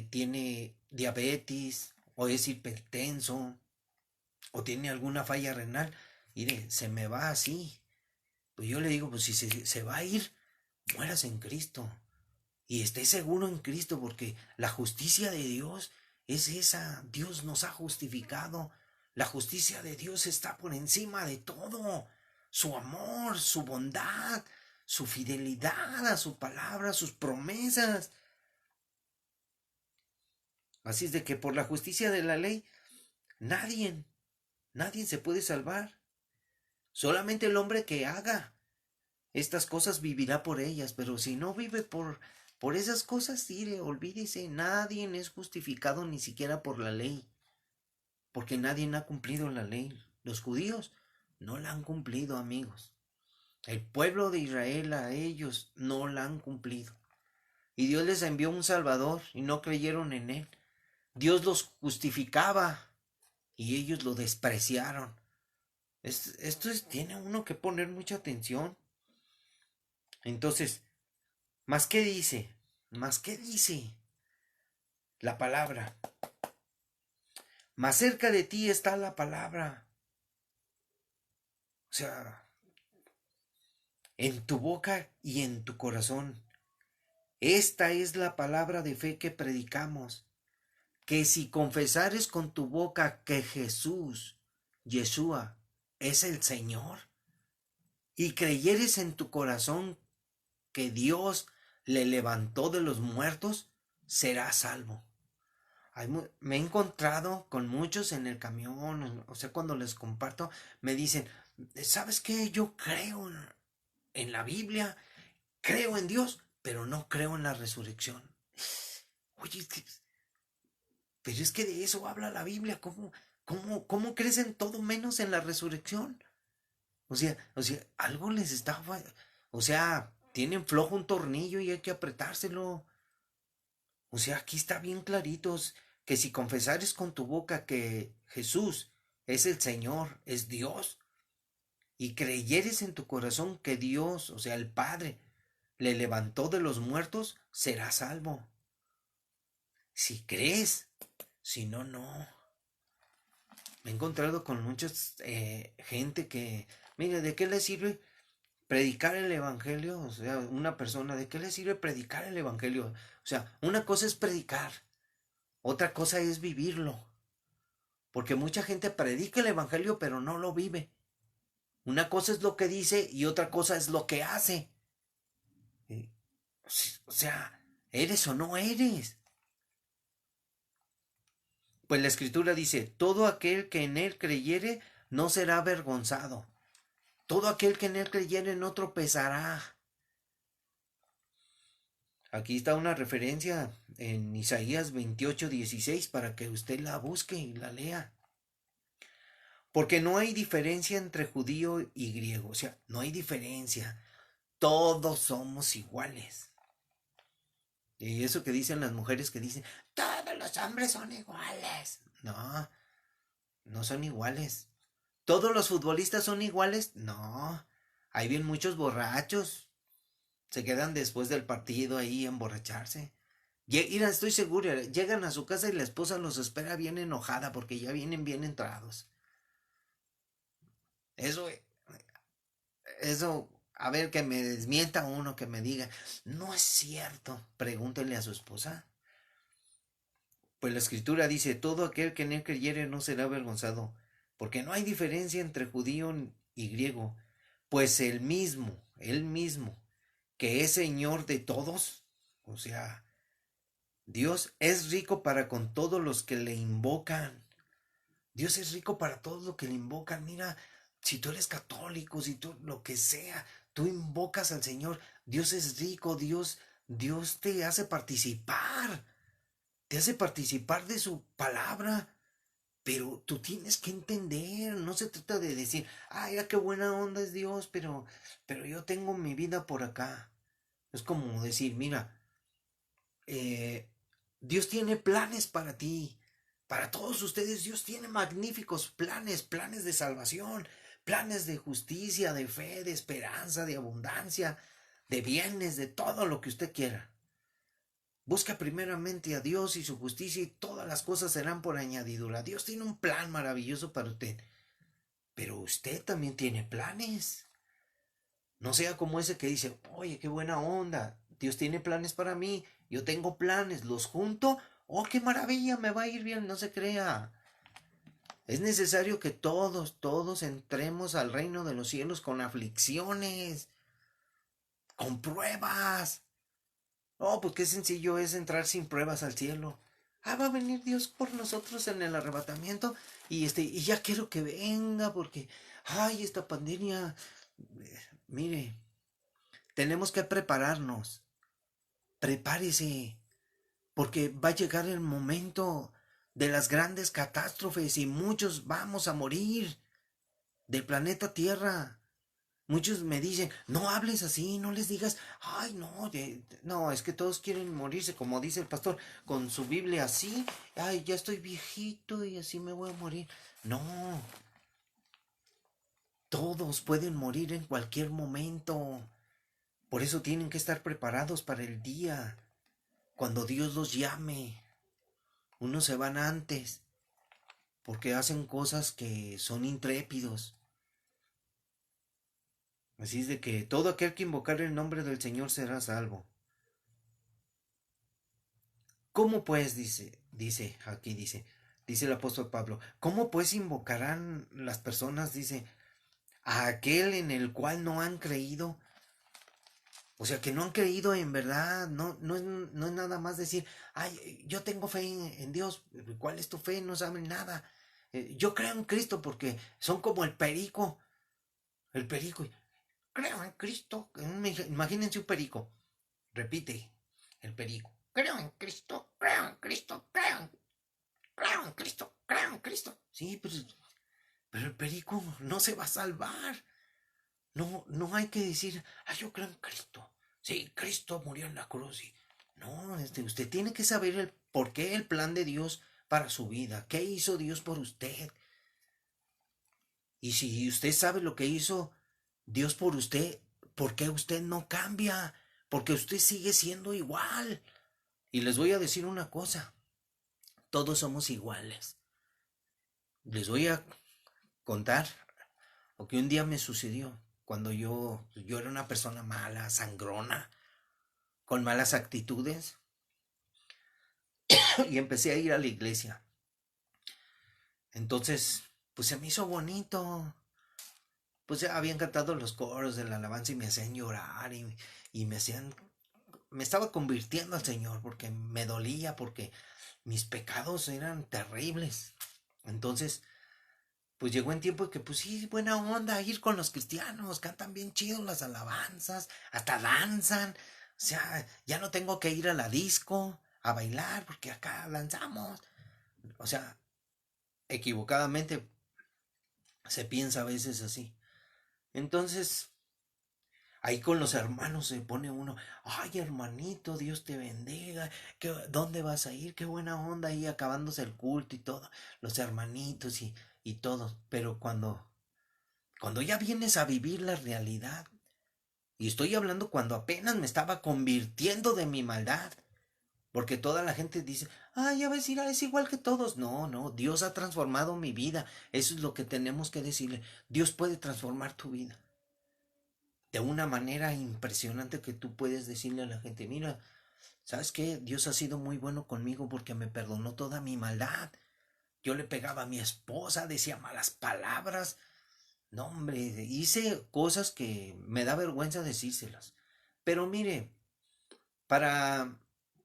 A: tiene diabetes o es hipertenso o tiene alguna falla renal, mire, se me va así. Pues yo le digo, pues si se va a ir, muérase en Cristo. Y esté seguro en Cristo porque la justicia de Dios es esa. Dios nos ha justificado. La justicia de Dios está por encima de todo. Su amor, su bondad, su fidelidad a su palabra, sus promesas. Así es de que por la justicia de la ley, nadie se puede salvar. Solamente el hombre que haga estas cosas vivirá por ellas, pero si no vive por esas cosas, tire, olvídese, nadie es justificado ni siquiera por la ley, porque nadie ha cumplido la ley. Los judíos no la han cumplido, amigos. El pueblo de Israel a ellos no la han cumplido. Y Dios les envió un Salvador y no creyeron en él. Dios los justificaba y ellos lo despreciaron. Tiene uno que poner mucha atención. Entonces, ¿más qué dice? ¿Más qué dice la palabra? Más cerca de ti está la palabra. O sea, en tu boca y en tu corazón. Esta es la palabra de fe que predicamos. Que si confesares con tu boca que Jesús, Yeshua, es el Señor, y creyeres en tu corazón que Dios le levantó de los muertos, serás salvo. Me he encontrado con muchos en el camión, o sea, cuando les comparto, me dicen, ¿sabes qué? Yo creo en la Biblia, creo en Dios, pero no creo en la resurrección. Oye, pero es que de eso habla la Biblia, ¿cómo crees en todo menos en la resurrección? O sea, algo les está, o sea, tienen flojo un tornillo y hay que apretárselo. O sea, aquí está bien claritos que si confesares con tu boca que Jesús es el Señor, es Dios, y creyeres en tu corazón que Dios, o sea, el Padre, le levantó de los muertos, serás salvo. Si crees, si no, no. Me he encontrado con mucha gente que, mire, ¿de qué le sirve predicar el Evangelio? O sea, una persona, ¿de qué le sirve predicar el Evangelio? O sea, una cosa es predicar, otra cosa es vivirlo. Porque mucha gente predica el Evangelio pero no lo vive. Una cosa es lo que dice y otra cosa es lo que hace. O sea, ¿eres o no eres? Pues la escritura dice, todo aquel que en él creyere no será avergonzado. Todo aquel que en él creyere no tropezará. Aquí está una referencia en Isaías 28:16 para que usted la busque y la lea. Porque no hay diferencia entre judío y griego. O sea, no hay diferencia. Todos somos iguales. Y eso que dicen las mujeres que dicen, todos los hombres son iguales. No, no son iguales. ¿Todos los futbolistas son iguales? No. Hay bien muchos borrachos. Se quedan después del partido ahí a emborracharse. Mira, estoy seguro, llegan a su casa y la esposa los espera bien enojada porque ya vienen bien entrados. Eso, eso, a ver, que me desmienta uno, que me diga, no es cierto. Pregúntenle a su esposa. Pues la escritura dice, todo aquel que en él creyere no será avergonzado, porque no hay diferencia entre judío y griego, pues el mismo, que es Señor de todos, o sea, Dios es rico para con todos los que le invocan. Dios es rico para todos los que le invocan. Mira, si tú eres católico, si tú lo que sea, tú invocas al Señor. Dios es rico, Dios te hace participar de su palabra. Pero tú tienes que entender, no se trata de decir, ay, qué buena onda es Dios, pero yo tengo mi vida por acá. Es como decir, mira, eh, Dios tiene planes para ti, para todos ustedes. Dios tiene magníficos planes, planes de salvación, planes de justicia, de fe, de esperanza, de abundancia, de bienes, de todo lo que usted quiera. Busca primeramente a Dios y su justicia y todas las cosas serán por añadidura. Dios tiene un plan maravilloso para usted, pero usted también tiene planes. No sea como ese que dice, oye, qué buena onda, Dios tiene planes para mí, yo tengo planes, los junto, oh, qué maravilla, me va a ir bien, no se crea. Es necesario que todos entremos al reino de los cielos con aflicciones, con pruebas. Oh, pues qué sencillo es entrar sin pruebas al cielo. Ah, va a venir Dios por nosotros en el arrebatamiento y ya quiero que venga porque, ay, esta pandemia, mire, tenemos que prepararnos. Prepárese, porque va a llegar el momento de las grandes catástrofes y muchos vamos a morir del planeta Tierra. Muchos me dicen, no hables así, no les digas, ay, no, no, es que todos quieren morirse, como dice el pastor, con su Biblia así, ay, ya estoy viejito y así me voy a morir. No, todos pueden morir en cualquier momento. Por eso tienen que estar preparados para el día, cuando Dios los llame. Unos se van antes, porque hacen cosas que son intrépidos. Así es de que todo aquel que invocar el nombre del Señor será salvo. ¿Cómo pues, dice el apóstol Pablo, cómo pues invocarán las personas, dice, a aquel en el cual no han creído? O sea, que no han creído en verdad, no es nada más decir, ay, yo tengo fe en Dios, ¿cuál es tu fe? No saben nada. Yo creo en Cristo porque son como el perico, creo en Cristo. Imagínense un perico, repite el perico, creo en Cristo, creo en Cristo, creo en Cristo, creo en Cristo. Sí, pero el perico no se va a salvar. No, no hay que decir, yo creo en Cristo. Sí, Cristo murió en la cruz. No, usted tiene que saber el por qué el plan de Dios para su vida. ¿Qué hizo Dios por usted? Y si usted sabe lo que hizo Dios por usted, ¿por qué usted no cambia? Porque usted sigue siendo igual. Y les voy a decir una cosa, todos somos iguales. Les voy a contar lo que un día me sucedió cuando yo era una persona mala, sangrona, con malas actitudes, y empecé a ir a la iglesia. Entonces, pues se me hizo bonito. Pues ya habían cantado los coros de la alabanza y me hacían llorar y me estaba convirtiendo al Señor porque me dolía, porque mis pecados eran terribles. Entonces, pues llegó en tiempo que pues sí, buena onda ir con los cristianos, cantan bien chido las alabanzas, hasta danzan. O sea, ya no tengo que ir a la disco a bailar porque acá danzamos. O sea, equivocadamente se piensa a veces así. Entonces, Ahí con los hermanos se pone uno, ay hermanito, Dios te bendiga, ¿dónde vas a ir? Qué buena onda ahí acabándose el culto y todo, los hermanitos y todo. Pero cuando ya vienes a vivir la realidad, y estoy hablando cuando apenas me estaba convirtiendo de mi maldad, porque toda la gente dice, ay, ya ves, Ira, es igual que todos. No, no, Dios ha transformado mi vida. Eso es lo que tenemos que decirle. Dios puede transformar tu vida de una manera impresionante que tú puedes decirle a la gente, mira, ¿sabes qué? Dios ha sido muy bueno conmigo porque me perdonó toda mi maldad. Yo le pegaba a mi esposa, decía malas palabras. No, hombre, hice cosas que me da vergüenza decírselas. Pero mire, para,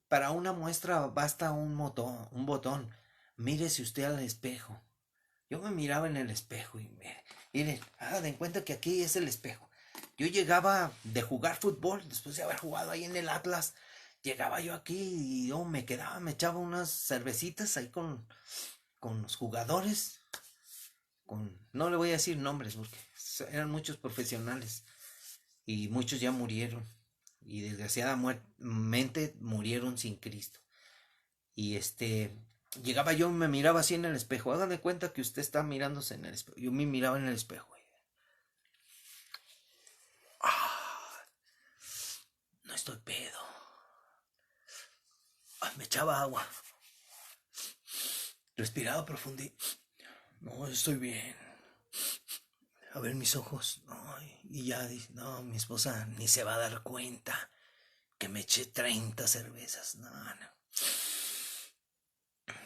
A: para una muestra basta un botón. Mírese usted al espejo. Yo me miraba en el espejo y miren, hagan en cuenta que aquí es el espejo. Yo llegaba de jugar fútbol, después de haber jugado ahí en el Atlas, llegaba yo aquí y yo me quedaba, me echaba unas cervecitas ahí con los jugadores, no le voy a decir nombres porque eran muchos profesionales y muchos ya murieron y desgraciadamente murieron sin Cristo. Y llegaba yo y me miraba así en el espejo. Hagan de cuenta que usted está mirándose en el espejo. Yo me miraba en el espejo. Ah, no estoy pedo. Me echaba agua. Respiraba profundo. No, estoy bien. A ver mis ojos. Ay, y ya dice, no, mi esposa ni se va a dar cuenta que me eché 30 cervezas. No, no.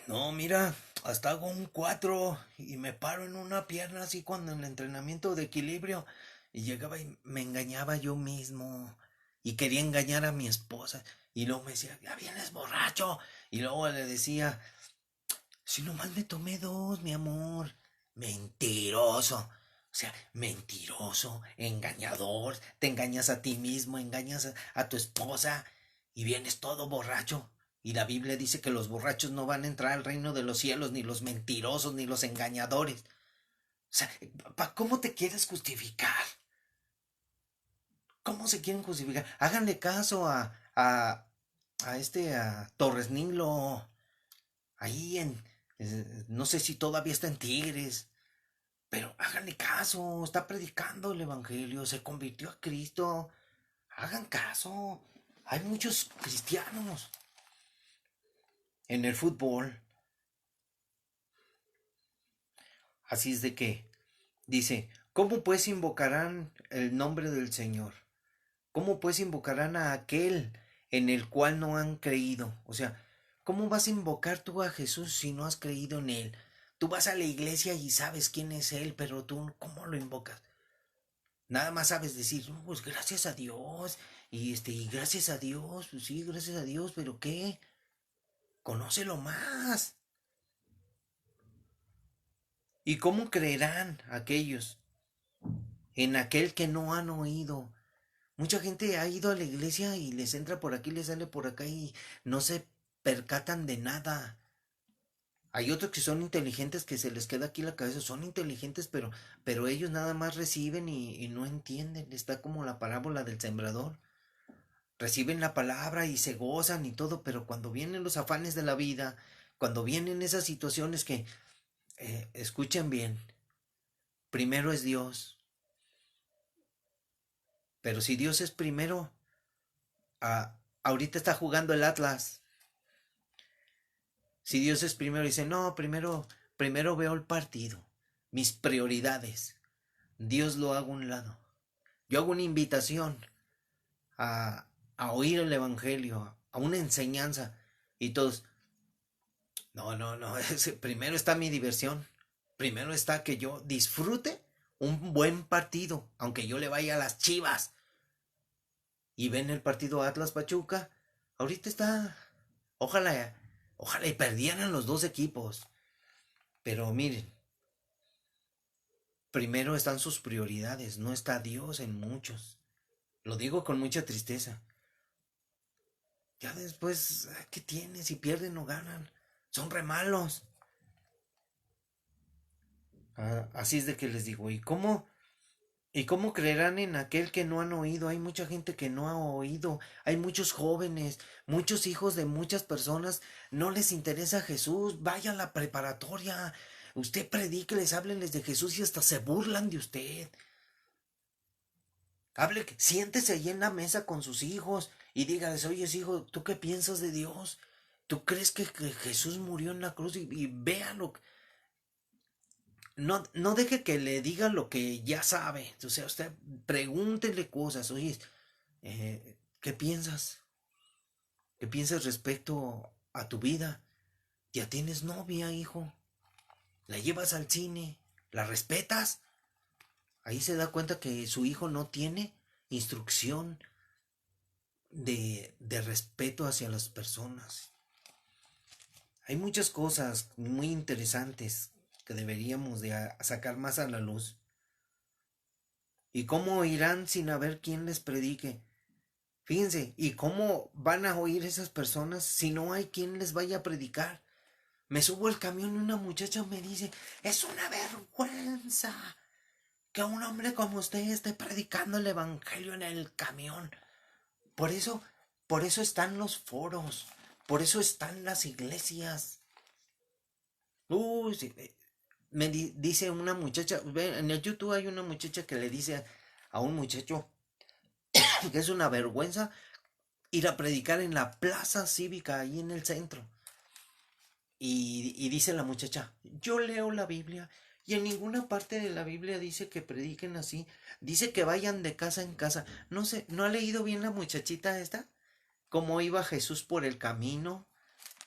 A: No, mira, hasta hago un 4 y me paro en una pierna así cuando en el entrenamiento de equilibrio y llegaba y me engañaba yo mismo y quería engañar a mi esposa y luego me decía, ya vienes borracho y luego le decía, si nomás me tomé 2, mi amor, mentiroso. O sea, mentiroso, engañador, te engañas a ti mismo, engañas a tu esposa y vienes todo borracho. Y la Biblia dice que los borrachos no van a entrar al reino de los cielos, ni los mentirosos, ni los engañadores. O sea, ¿cómo te quieres justificar? ¿Cómo se quieren justificar? Háganle caso a Torres Nilo, ahí no sé si todavía está en Tigres, pero háganle caso, está predicando el Evangelio, se convirtió a Cristo, hagan caso, hay muchos cristianos en el fútbol, así es de que, dice, ¿cómo pues invocarán el nombre del Señor? ¿Cómo pues invocarán a aquel en el cual no han creído? O sea, ¿cómo vas a invocar tú a Jesús si no has creído en él? Tú vas a la iglesia y sabes quién es él, pero tú, ¿cómo lo invocas? Nada más sabes decir, "No, pues gracias a Dios, y gracias a Dios, pues sí, gracias a Dios, pero ¿qué? Conócelo más. ¿Y cómo creerán aquellos en aquel que no han oído? Mucha gente ha ido a la iglesia y les entra por aquí, les sale por acá y no se percatan de nada. Hay otros que son inteligentes que se les queda aquí la cabeza, son inteligentes, pero ellos nada más reciben y no entienden. Está como la parábola del sembrador. Reciben la palabra y se gozan y todo, pero cuando vienen los afanes de la vida, cuando vienen esas situaciones que, escuchen bien, primero es Dios, pero si Dios es primero, ahorita está jugando el Atlas. Si Dios es primero, dice, no, primero veo el partido, mis prioridades. Dios lo hago a un lado. Yo hago una invitación a, a oír el Evangelio, a una enseñanza, y todos, no, no, no, primero está mi diversión, primero está que yo disfrute un buen partido, aunque yo le vaya a las Chivas, y ven el partido Atlas Pachuca, ahorita está, ojalá, ojalá y perdieran los dos equipos, pero miren, primero están sus prioridades, no está Dios en muchos. Lo digo con mucha tristeza. Ya después, ¿qué tiene? Si pierden o ganan. Son re malos. Así es de que les digo, ¿y cómo? ¿Y cómo creerán en aquel que no han oído? Hay mucha gente que no ha oído, hay muchos jóvenes, muchos hijos de muchas personas, no les interesa Jesús, vaya a la preparatoria, usted predíqueles, háblenles de Jesús y hasta se burlan de usted. Siéntese ahí en la mesa con sus hijos y dígales, oye hijo, ¿tú qué piensas de Dios? ¿Tú crees que Jesús murió en la cruz? Y véalo. No, no deje que le diga lo que ya sabe. O sea, usted pregúntele cosas. Oye, ¿qué piensas? ¿Qué piensas respecto a tu vida? Ya tienes novia, hijo. La llevas al cine. ¿La respetas? Ahí se da cuenta que su hijo no tiene instrucción de respeto hacia las personas. Hay muchas cosas muy interesantes que deberíamos de sacar más a la luz. ¿Y cómo irán sin haber quien les predique? Fíjense, ¿y cómo van a oír esas personas si no hay quien les vaya a predicar? Me subo al camión y una muchacha me dice, es una vergüenza que un hombre como usted esté predicando el evangelio en el camión. Por eso, por eso están los foros, por eso están las iglesias. Sí, dice una muchacha, en el YouTube hay una muchacha que le dice a un muchacho que es una vergüenza ir a predicar en la plaza cívica ahí en el centro. Y dice la muchacha, yo leo la Biblia y en ninguna parte de la Biblia dice que prediquen así. Dice que vayan de casa en casa. No sé, ¿no ha leído bien la muchachita esta? ¿Cómo iba Jesús por el camino?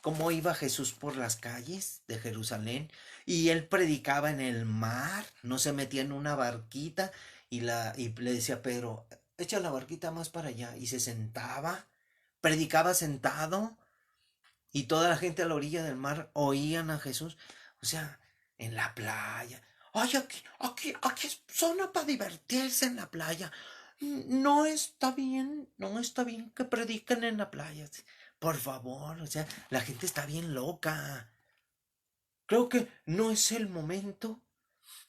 A: ¿Cómo iba Jesús por las calles de Jerusalén? Y él predicaba en el mar, no se metía en una barquita y le decía a Pedro, echa la barquita más para allá. Y se sentaba, predicaba sentado y toda la gente a la orilla del mar oían a Jesús. O sea, en la playa. Ay, aquí es zona para divertirse en la playa. No está bien, no está bien que prediquen en la playa. Por favor, o sea, la gente está bien loca. Creo que no es el momento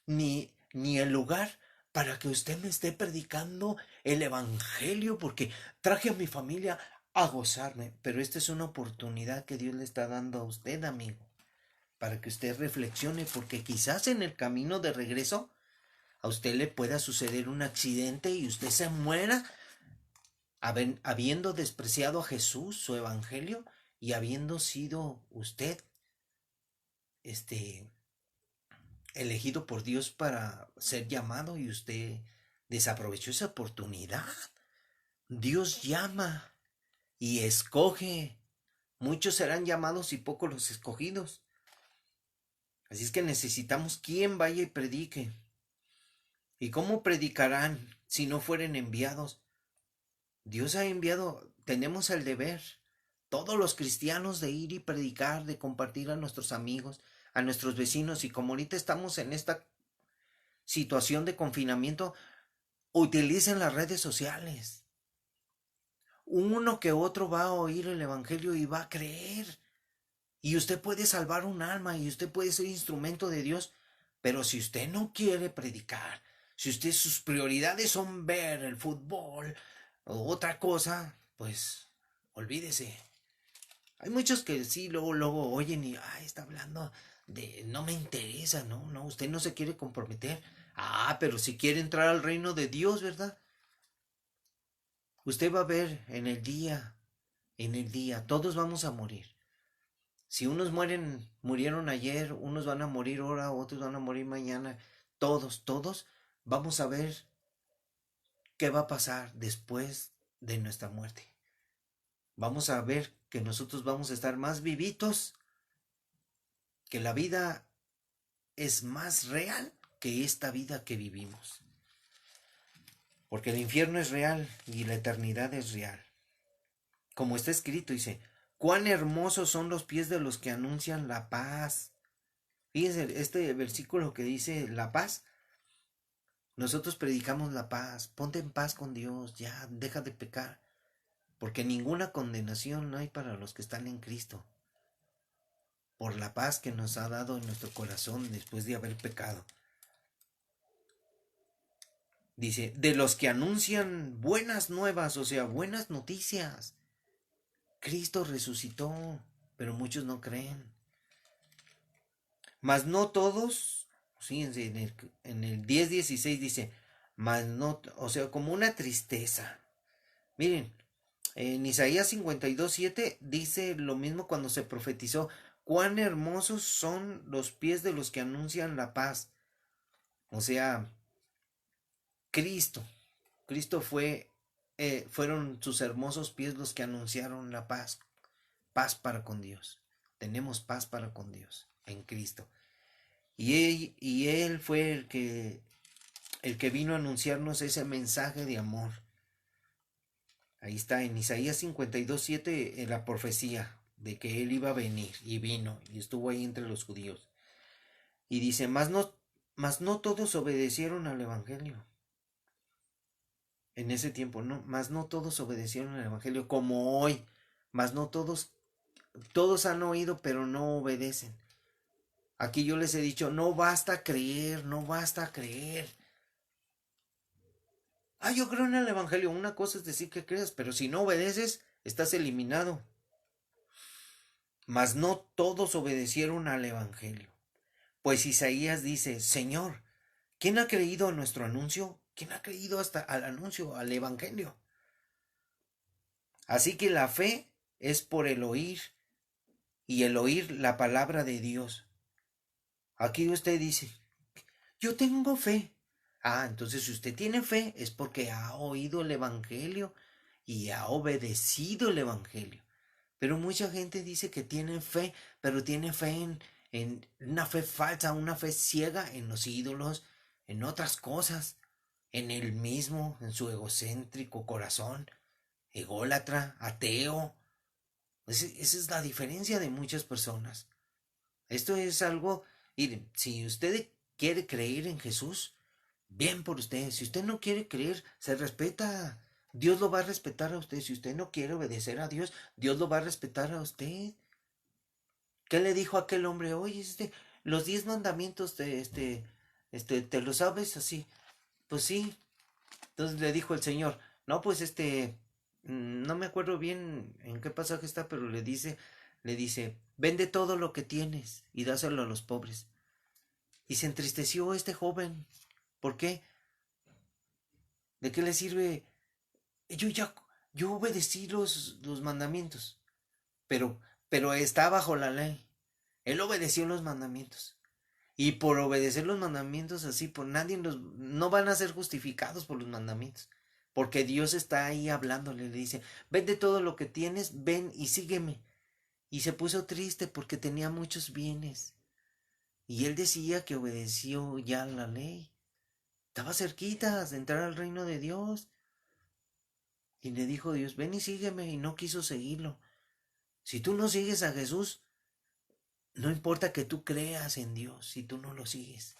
A: ni el lugar para que usted me esté predicando el evangelio, porque traje a mi familia a gozarme, pero esta es una oportunidad que Dios le está dando a usted, amigo, para que usted reflexione, porque quizás en el camino de regreso a usted le pueda suceder un accidente y usted se muera habiendo despreciado a Jesús, su evangelio, y habiendo sido usted este elegido por Dios para ser llamado y usted desaprovechó esa oportunidad. Dios llama y escoge. Muchos serán llamados y pocos los escogidos. Así es que necesitamos quien vaya y predique. ¿Y cómo predicarán si no fueren enviados? Dios ha enviado, tenemos el deber, todos los cristianos, de ir y predicar, de compartir a nuestros amigos, a nuestros vecinos. Y como ahorita estamos en esta situación de confinamiento, utilicen las redes sociales. Uno que otro va a oír el evangelio y va a creer. Y usted puede salvar un alma y usted puede ser instrumento de Dios. Pero si usted no quiere predicar, si usted sus prioridades son ver el fútbol o otra cosa, pues olvídese. Hay muchos que sí, luego oyen y, está hablando de, no me interesa, no, usted no se quiere comprometer. Pero si quiere entrar al reino de Dios, ¿verdad? Usted va a ver en el día, todos vamos a morir. Si unos murieron ayer, unos van a morir ahora, otros van a morir mañana. Todos vamos a ver qué va a pasar después de nuestra muerte. Vamos a ver que nosotros vamos a estar más vivitos, que la vida es más real que esta vida que vivimos. Porque el infierno es real y la eternidad es real. Como está escrito, dice, cuán hermosos son los pies de los que anuncian la paz. Fíjense, este versículo que dice la paz, nosotros predicamos la paz, ponte en paz con Dios, ya, deja de pecar, porque ninguna condenación hay para los que están en Cristo, por la paz que nos ha dado en nuestro corazón después de haber pecado. Dice, de los que anuncian buenas nuevas, o sea, buenas noticias. Cristo resucitó, pero muchos no creen. Mas no todos, fíjense, en el 10:16 dice, mas no, o sea, como una tristeza. Miren, en Isaías 52:7 dice lo mismo cuando se profetizó, cuán hermosos son los pies de los que anuncian la paz. O sea, Cristo, Cristo fueron sus hermosos pies los que anunciaron la paz, paz para con Dios. Tenemos paz para con Dios en Cristo. Y él fue el que vino a anunciarnos ese mensaje de amor. Ahí está en Isaías 52:7 en la profecía de que él iba a venir y vino y estuvo ahí entre los judíos. Y dice, mas no todos obedecieron al evangelio. En ese tiempo, no, mas no todos obedecieron al evangelio como hoy, mas no todos han oído pero no obedecen. Aquí yo les he dicho, no basta creer, no basta creer. Yo creo en el evangelio. Una cosa es decir que creas, pero si no obedeces, estás eliminado. Mas no todos obedecieron al evangelio. Pues Isaías dice, Señor, ¿quién ha creído a nuestro anuncio? ¿Quién ha creído hasta al anuncio, al evangelio? Así que la fe es por el oír y el oír la palabra de Dios. Aquí usted dice, yo tengo fe. Entonces si usted tiene fe es porque ha oído el evangelio y ha obedecido el evangelio. Pero mucha gente dice que tiene fe, pero tiene fe en una fe falsa, una fe ciega en los ídolos, en otras cosas, en él mismo, en su egocéntrico corazón, ególatra, ateo. Esa es la diferencia de muchas personas. Esto es algo, miren, si usted quiere creer en Jesús, bien por usted. Si usted no quiere creer, se respeta. Dios lo va a respetar a usted. Si usted no quiere obedecer a Dios, Dios lo va a respetar a usted. ¿Qué le dijo aquel hombre? Oye, los 10 mandamientos ¿te lo sabes así? Pues sí. Entonces le dijo el Señor, no, pues no me acuerdo bien en qué pasaje está, pero le dice, vende todo lo que tienes y dáselo a los pobres. Y se entristeció este joven. ¿Por qué? ¿De qué le sirve? Yo obedecí los mandamientos, pero está bajo la ley. Él obedeció los mandamientos. Y por obedecer los mandamientos así, por nadie no van a ser justificados por los mandamientos. Porque Dios está ahí hablándole, le dice, vende todo lo que tienes, ven y sígueme. Y se puso triste porque tenía muchos bienes. Y él decía que obedeció ya la ley. Estaba cerquita de entrar al reino de Dios. Y le dijo Dios, ven y sígueme, y no quiso seguirlo. Si tú no sigues a Jesús, no importa que tú creas en Dios, si tú no lo sigues.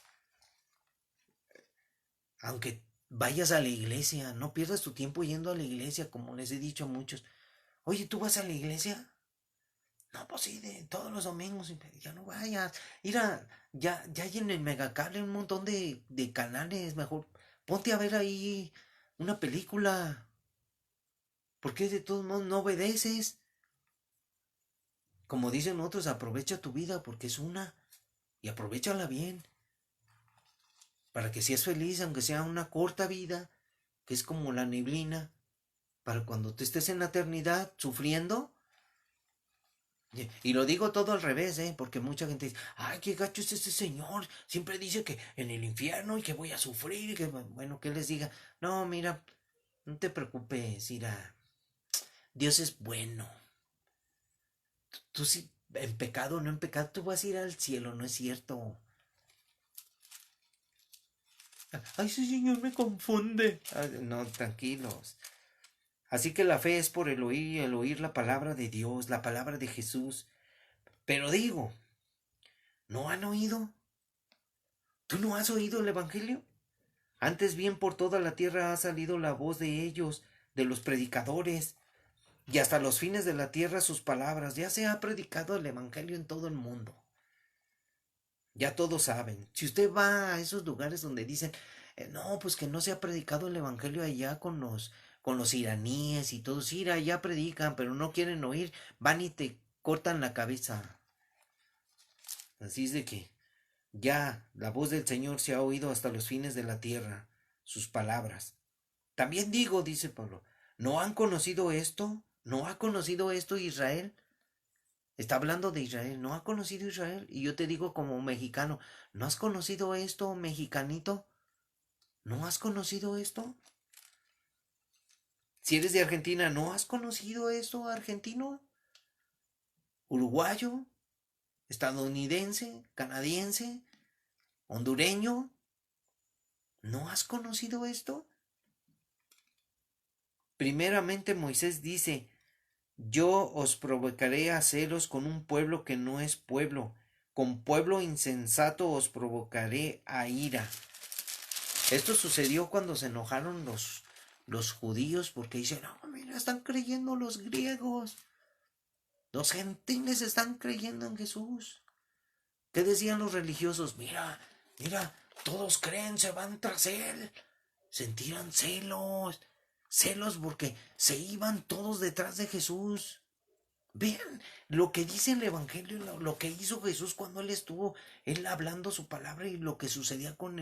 A: Aunque vayas a la iglesia, no pierdas tu tiempo yendo a la iglesia, como les he dicho a muchos. Oye, ¿tú vas a la iglesia? No, pues sí, de todos los domingos, ya no vayas. Mira, ya hay en el Megacable un montón de canales, mejor ponte a ver ahí una película. ¿Por qué de todos modos no obedeces? Como dicen otros, aprovecha tu vida porque es una y aprovéchala bien para que seas feliz, aunque sea una corta vida, que es como la neblina, para cuando tú estés en la eternidad sufriendo. Y lo digo todo al revés, porque mucha gente dice, ay, qué gacho es ese señor, siempre dice que en el infierno y que voy a sufrir, y que, bueno, que les diga, no, mira, no te preocupes, Ira, Dios es bueno. Tú sí, en pecado o no en pecado, tú vas a ir al cielo, no es cierto. Ay, ese señor me confunde. No, tranquilos. Así que la fe es por el oír la palabra de Dios, la palabra de Jesús. Pero digo, ¿no han oído? ¿Tú no has oído el Evangelio? Antes bien por toda la tierra ha salido la voz de ellos, de los predicadores, y hasta los fines de la tierra sus palabras. Ya se ha predicado el Evangelio en todo el mundo. Ya todos saben. Si usted va a esos lugares donde dicen, No, pues que no se ha predicado el evangelio allá con los iraníes y todos. Sí, allá predican, pero no quieren oír, van y te cortan la cabeza. Así es de que ya la voz del Señor se ha oído hasta los fines de la tierra, sus palabras. También digo, dice Pablo, ¿no han conocido esto? ¿No ha conocido esto Israel? Está hablando de Israel, ¿no ha conocido Israel? Y yo te digo como mexicano, ¿no has conocido esto, mexicanito? ¿No has conocido esto? Si eres de Argentina, ¿no has conocido esto, argentino? ¿Uruguayo? ¿Estadounidense? ¿Canadiense? ¿Hondureño? ¿No has conocido esto? Primeramente Moisés dice, yo os provocaré a celos con un pueblo que no es pueblo, con pueblo insensato os provocaré a ira. Esto sucedió cuando se enojaron los judíos porque dicen, no, mira, están creyendo los griegos. Los gentiles están creyendo en Jesús. ¿Qué decían los religiosos? Mira, mira, todos creen, se van tras él. Sentían celos, celos porque se iban todos detrás de Jesús. Vean lo que dice el Evangelio, lo que hizo Jesús cuando él estuvo, él hablando su palabra y lo que sucedía con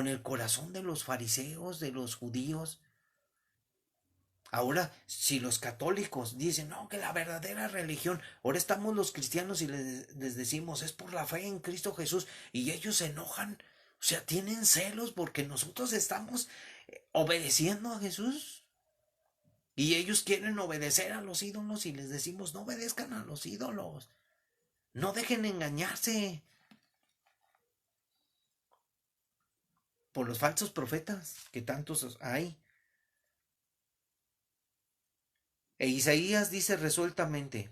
A: el corazón de los fariseos, de los judíos. Ahora, si los católicos dicen, no, que la verdadera religión, ahora estamos los cristianos y les decimos, es por la fe en Cristo Jesús, y ellos se enojan, o sea, tienen celos porque nosotros estamos obedeciendo a Jesús. Y ellos quieren obedecer a los ídolos y les decimos, no obedezcan a los ídolos, no dejen engañarse por los falsos profetas, que tantos hay. E Isaías dice resueltamente,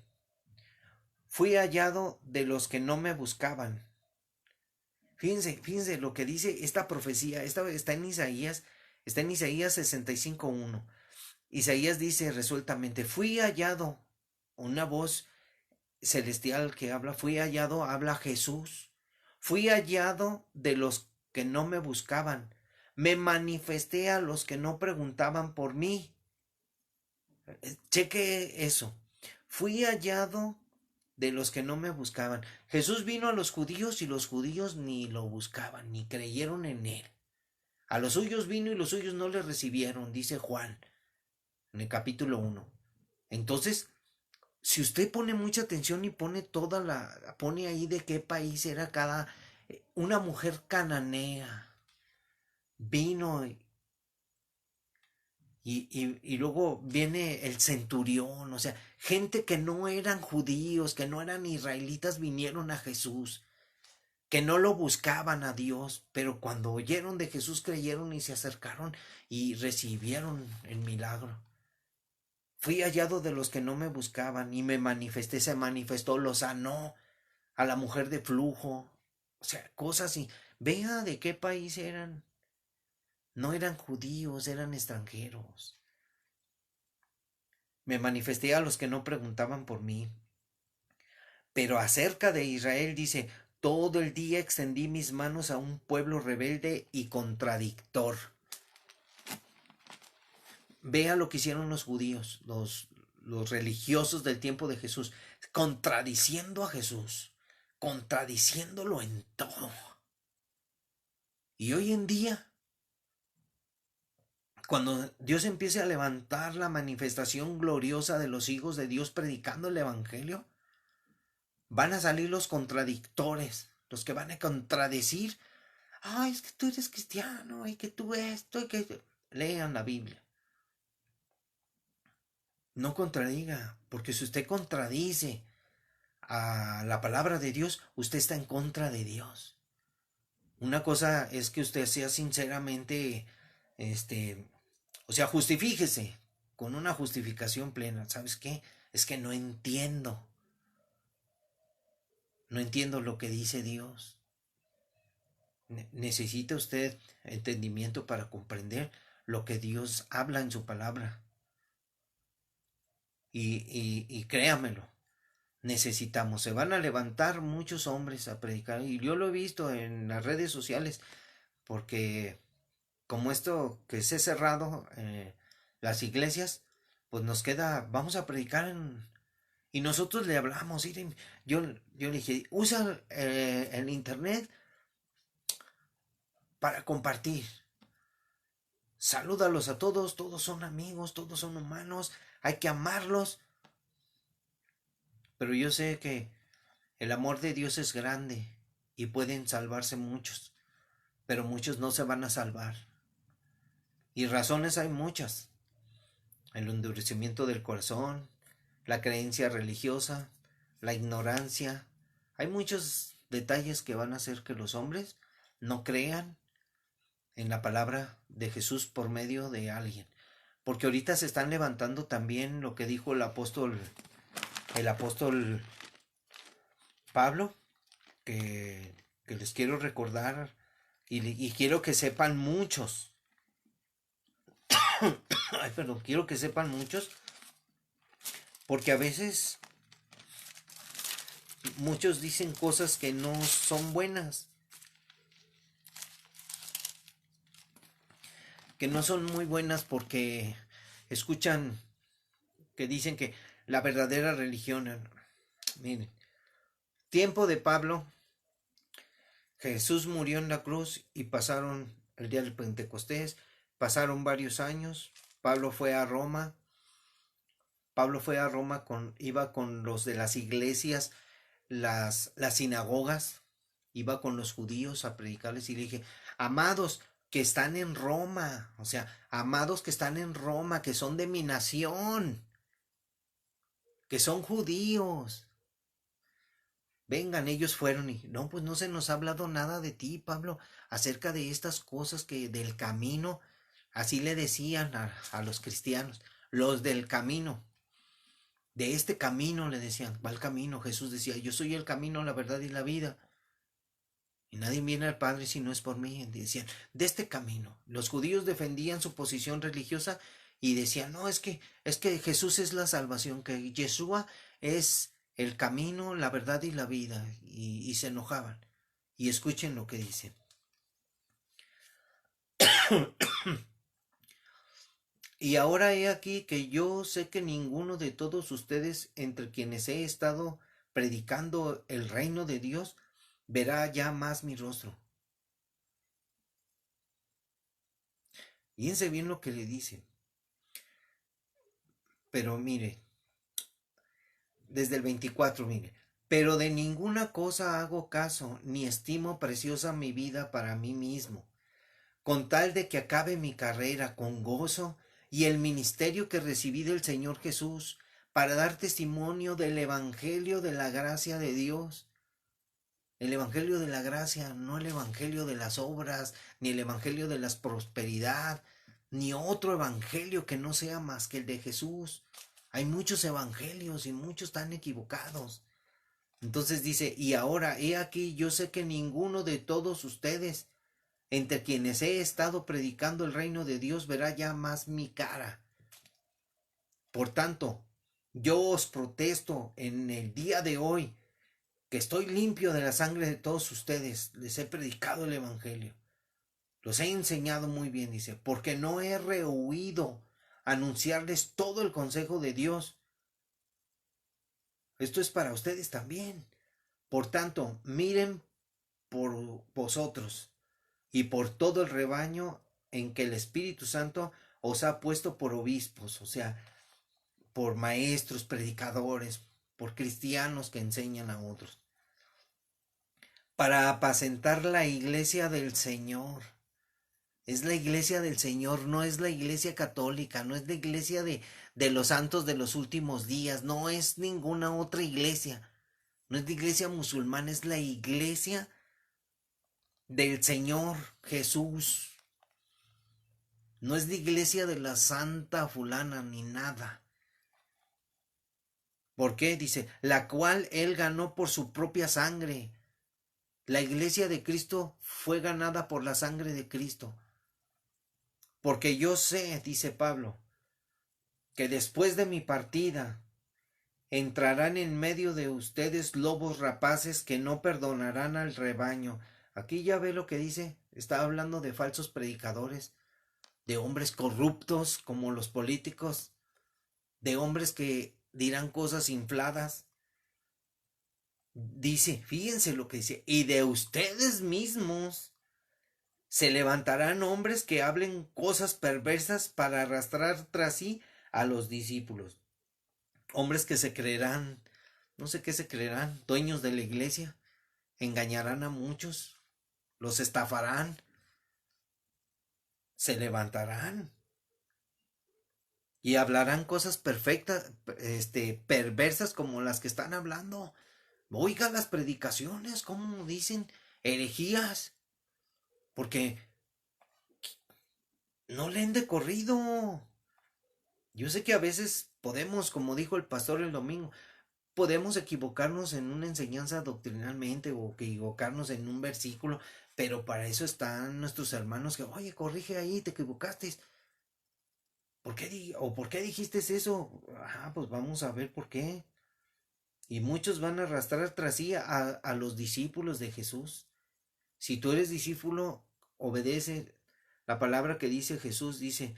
A: fui hallado de los que no me buscaban. Fíjense lo que dice esta profecía, está en Isaías 65:1. Isaías dice resueltamente, fui hallado, una voz celestial que habla, fui hallado, habla Jesús, fui hallado de los que no me buscaban, me manifesté a los que no preguntaban por mí. Cheque eso, fui hallado de los que no me buscaban. Jesús vino a los judíos y los judíos ni lo buscaban, ni creyeron en él. A los suyos vino y los suyos no le recibieron, dice Juan en el capítulo 1. Entonces, si usted pone mucha atención y pone ahí de qué país era una mujer cananea, vino y luego viene el centurión, o sea, gente que no eran judíos, que no eran israelitas, vinieron a Jesús, que no lo buscaban a Dios, pero cuando oyeron de Jesús creyeron y se acercaron y recibieron el milagro. Fui hallado de los que no me buscaban y me manifesté, se manifestó, lo sanó a la mujer de flujo, o sea, cosas así. Vea de qué país eran. No eran judíos, eran extranjeros. Me manifesté a los que no preguntaban por mí. Pero acerca de Israel dice, todo el día extendí mis manos a un pueblo rebelde y contradictor. Vea lo que hicieron los judíos, los religiosos del tiempo de Jesús, contradiciendo a Jesús, contradiciéndolo en todo. Y hoy en día, cuando Dios empiece a levantar la manifestación gloriosa de los hijos de Dios predicando el Evangelio, van a salir los contradictores, los que van a contradecir, ay, es que tú eres cristiano, y que tú esto, y que... Lean la Biblia. No contradiga, porque si usted contradice a la palabra de Dios, usted está en contra de Dios. Una cosa es que usted sea sinceramente, o sea, justifíquese con una justificación plena. ¿Sabes qué? Es que no entiendo. No entiendo lo que dice Dios. Necesita usted entendimiento para comprender lo que Dios habla en su palabra. Y créamelo, necesitamos. Se van a levantar muchos hombres a predicar. Y yo lo he visto en las redes sociales porque como esto que se ha cerrado las iglesias, pues nos queda, vamos a predicar y nosotros le hablamos, miren, yo le dije, usa el internet para compartir. Salúdalos a todos, todos son amigos, todos son humanos, hay que amarlos. Pero yo sé que el amor de Dios es grande y pueden salvarse muchos, pero muchos no se van a salvar. Y razones hay muchas. El endurecimiento del corazón, la creencia religiosa, la ignorancia. Hay muchos detalles que van a hacer que los hombres no crean en la palabra de Jesús por medio de alguien. Porque ahorita se están levantando también lo que dijo el apóstol Pablo, que les quiero recordar y quiero que sepan muchos. Ay, perdón, quiero que sepan muchos, porque a veces muchos dicen cosas que no son buenas, que no son muy buenas porque escuchan que dicen que la verdadera religión, miren, tiempo de Pablo, Jesús murió en la cruz y pasaron el día del Pentecostés, pasaron varios años, Pablo fue a Roma, iba con los de las iglesias, las sinagogas, iba con los judíos a predicarles y le dije, amados que están en Roma, o sea, amados que están en Roma, que son de mi nación, que son judíos, vengan, ellos fueron y no, pues no se nos ha hablado nada de ti, Pablo, acerca de estas cosas que del camino, así le decían a los cristianos, los del camino. De este camino le decían, ¿cuál camino? Jesús decía, yo soy el camino, la verdad y la vida. Y nadie viene al Padre si no es por mí. Decían, de este camino. Los judíos defendían su posición religiosa y decían, no, es que Jesús es la salvación, que Yeshua es el camino, la verdad y la vida. Y se enojaban. Y escuchen lo que dicen. Y ahora he aquí que yo sé que ninguno de todos ustedes, entre quienes he estado predicando el reino de Dios, verá ya más mi rostro. Fíjense bien lo que le dice. Pero mire, desde el 24, mire. Pero de ninguna cosa hago caso, ni estimo preciosa mi vida para mí mismo, con tal de que acabe mi carrera con gozo y el ministerio que recibí del Señor Jesús, para dar testimonio del Evangelio de la gracia de Dios. El Evangelio de la gracia, no el Evangelio de las obras, ni el Evangelio de la prosperidad, ni otro Evangelio que no sea más que el de Jesús. Hay muchos evangelios y muchos están equivocados. Entonces dice, y ahora, he aquí, yo sé que ninguno de todos ustedes, entre quienes he estado predicando el reino de Dios, verá ya más mi cara. Por tanto, yo os protesto en el día de hoy, que estoy limpio de la sangre de todos ustedes, les he predicado el evangelio, los he enseñado muy bien, dice, porque no he rehuido anunciarles todo el consejo de Dios. Esto es para ustedes también. Por tanto, miren por vosotros y por todo el rebaño en que el Espíritu Santo os ha puesto por obispos, o sea, por maestros, predicadores, por cristianos que enseñan a otros, para apacentar la iglesia del Señor. Es la iglesia del Señor, no es la iglesia católica, no es la iglesia de los santos de los últimos días, no es ninguna otra iglesia, no es la iglesia musulmana, es la iglesia del Señor Jesús. No es la iglesia de la santa fulana ni nada. ¿Por qué? Dice, la cual él ganó por su propia sangre. La iglesia de Cristo fue ganada por la sangre de Cristo. Porque yo sé, dice Pablo, que después de mi partida entrarán en medio de ustedes lobos rapaces que no perdonarán al rebaño. Aquí ya ve lo que dice, está hablando de falsos predicadores. de hombres corruptos como los políticos, de hombres que dirán cosas infladas. Dice, fíjense lo que dice, y de ustedes mismos se levantarán hombres que hablen cosas perversas para arrastrar tras sí a los discípulos. Hombres que se creerán, no sé qué se creerán, dueños de la iglesia, engañarán a muchos, los estafarán, se levantarán y hablarán cosas perfectas, perversas como las que están hablando. Oiga las predicaciones, como dicen, herejías, porque no leen de corrido. Yo sé que a veces podemos, como dijo el pastor el domingo, podemos equivocarnos en una enseñanza doctrinalmente o equivocarnos en un versículo, pero para eso están nuestros hermanos que, oye, corrige ahí, te equivocaste. ¿Por qué dijiste eso? Ah, pues vamos a ver por qué. Y muchos van a arrastrar tras sí a los discípulos de Jesús. Si tú eres discípulo, obedece la palabra que dice Jesús, dice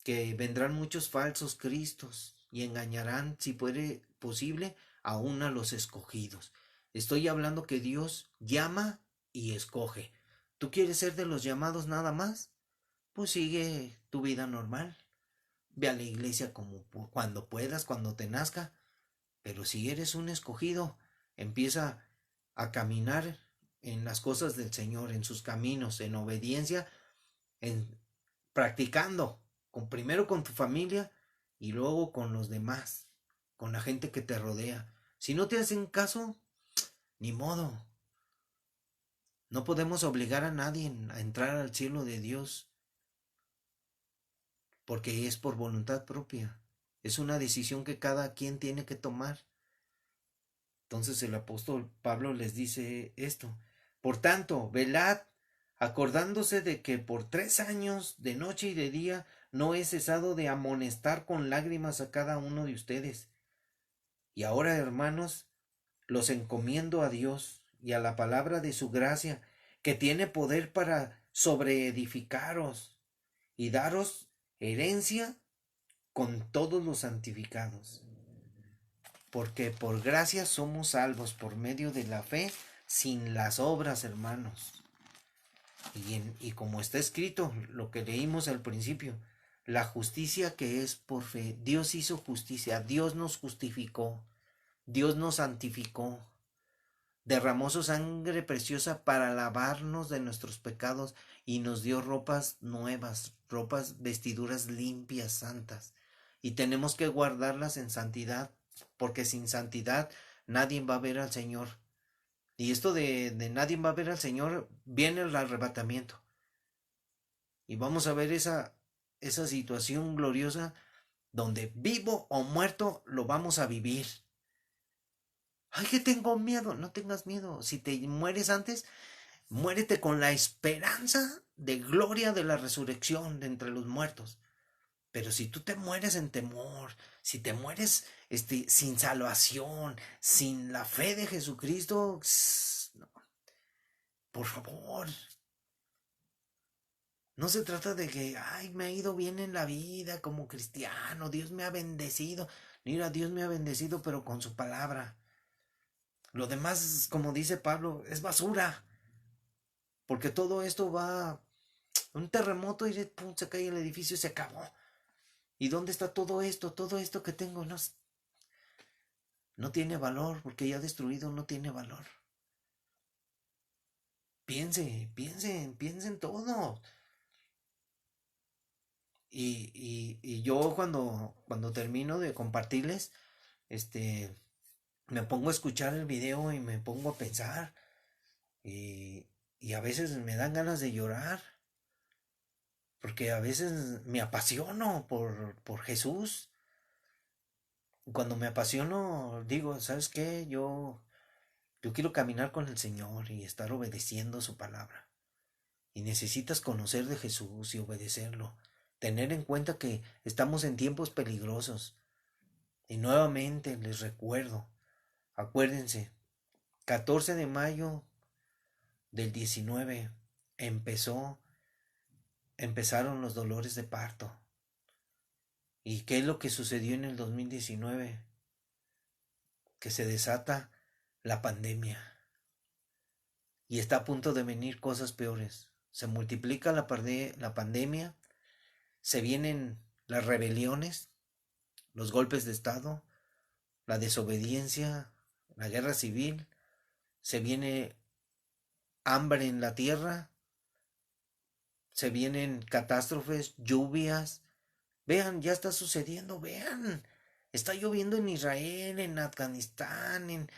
A: que vendrán muchos falsos cristos y engañarán, si fuere posible, aún a los escogidos. Estoy hablando que Dios llama y escoge. ¿Tú quieres ser de los llamados nada más? Pues sigue tu vida normal. Ve a la iglesia como cuando puedas, cuando te nazca. Pero si eres un escogido, empieza a caminar en las cosas del Señor, en sus caminos, en obediencia, en practicando, primero con tu familia y luego con los demás, con la gente que te rodea. Si no te hacen caso, ni modo. No podemos obligar a nadie a entrar al cielo de Dios, porque es por voluntad propia. Es una decisión que cada quien tiene que tomar. Entonces el apóstol Pablo les dice esto. Por tanto, velad, acordándose de que por 3 años, de noche y de día, no he cesado de amonestar con lágrimas a cada uno de ustedes. Y ahora, hermanos, los encomiendo a Dios y a la palabra de su gracia, que tiene poder para sobreedificaros y daros herencia con todos los santificados. Porque por gracia somos salvos por medio de la fe, sin las obras, hermanos. Y como está escrito, lo que leímos al principio, la justicia que es por fe. Dios hizo justicia, Dios nos justificó, Dios nos santificó, derramó su sangre preciosa para lavarnos de nuestros pecados y nos dio ropas nuevas, ropas, vestiduras limpias, santas. Y tenemos que guardarlas en santidad, porque sin santidad nadie va a ver al Señor. Y esto de nadie va a ver al Señor, viene el arrebatamiento. Y vamos a ver esa situación gloriosa donde vivo o muerto lo vamos a vivir. Ay, que tengo miedo. No tengas miedo. Si te mueres antes, muérete con la esperanza de gloria de la resurrección de entre los muertos. Pero si tú te mueres en temor, si te mueres sin salvación, sin la fe de Jesucristo, no, por favor. No se trata de que, ay, me ha ido bien en la vida como cristiano, Dios me ha bendecido. Mira, Dios me ha bendecido, pero con su palabra. Lo demás, como dice Pablo, es basura. Porque todo esto va, un terremoto y pum, se cae el edificio y se acabó. ¿Y dónde está todo esto? Todo esto que tengo no tiene valor, porque ya destruido no tiene valor. Piensen todo. Y yo cuando termino de compartirles, este, me pongo a escuchar el video y me pongo a pensar. Y a veces me dan ganas de llorar, porque a veces me apasiono por Jesús. Cuando me apasiono, digo, ¿sabes qué? Yo quiero caminar con el Señor y estar obedeciendo su palabra. Y necesitas conocer de Jesús y obedecerlo. Tener en cuenta que estamos en tiempos peligrosos. Y nuevamente les recuerdo, acuérdense, 14 de mayo del 19 empezó empezaron los dolores de parto. ¿Y qué es lo que sucedió en el 2019? Que se desata la pandemia. Y está a punto de venir cosas peores. Se multiplica la pandemia, se vienen las rebeliones, los golpes de Estado, la desobediencia, la guerra civil, se viene hambre en la tierra, se vienen catástrofes, lluvias. Vean, ya está sucediendo, vean. Está lloviendo en Israel, en Afganistán, en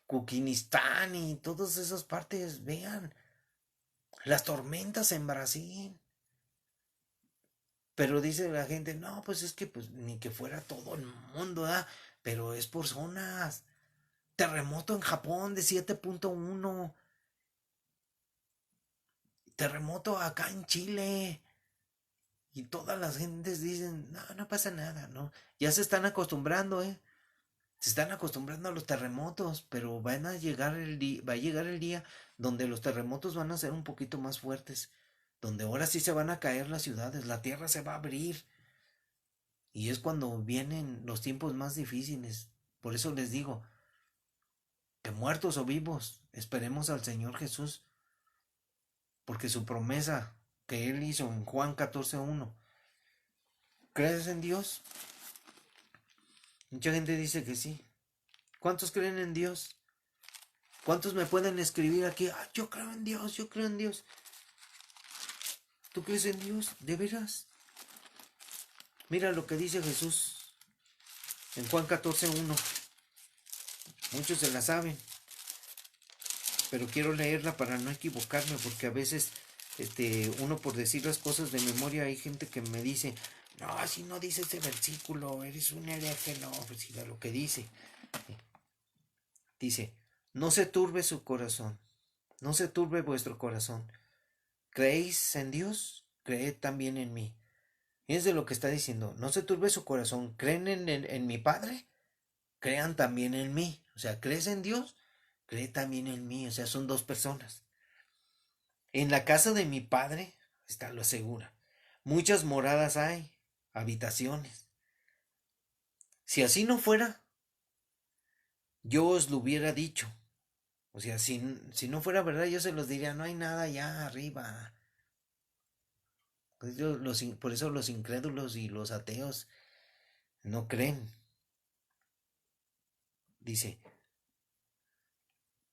A: Kukinistán y todas esas partes, vean. Las tormentas en Brasil. Pero dice la gente, no, pues es que pues ni que fuera todo el mundo, ¿verdad? Pero es por zonas. Terremoto en Japón de 7.1. Terremoto acá en Chile. Y todas las gentes dicen, no, no pasa nada, ¿no? Ya se están acostumbrando, ¿eh? Se están acostumbrando a los terremotos, pero va a llegar el día donde los terremotos van a ser un poquito más fuertes, donde ahora sí se van a caer las ciudades, la tierra se va a abrir, y es cuando vienen los tiempos más difíciles. Por eso les digo, que muertos o vivos, esperemos al Señor Jesús, porque su promesa que Él hizo en Juan 14:1, ¿crees en Dios? Mucha gente dice que sí. ¿Cuántos creen en Dios? ¿Cuántos me pueden escribir aquí? Ah, yo creo en Dios, yo creo en Dios. ¿Tú crees en Dios? ¿De veras? Mira lo que dice Jesús en Juan 14:1. Muchos se la saben, pero quiero leerla para no equivocarme, porque a veces uno por decir las cosas de memoria hay gente que me dice, no, así no dice este versículo, eres un hereje. No, pues siga lo que dice. Dice, no se turbe su corazón, no se turbe vuestro corazón. ¿Creéis en Dios? Creed también en mí. Fíjense lo que está diciendo, no se turbe su corazón, ¿creen en mi Padre? Crean también en mí. O sea, ¿crees en Dios? Cree también en mí. O sea, son dos personas. En la casa de mi Padre, está lo asegura, muchas moradas hay, habitaciones. Si así no fuera, yo os lo hubiera dicho. O sea, si no fuera verdad, yo se los diría, no hay nada allá arriba. Por eso los incrédulos y los ateos no creen. Dice,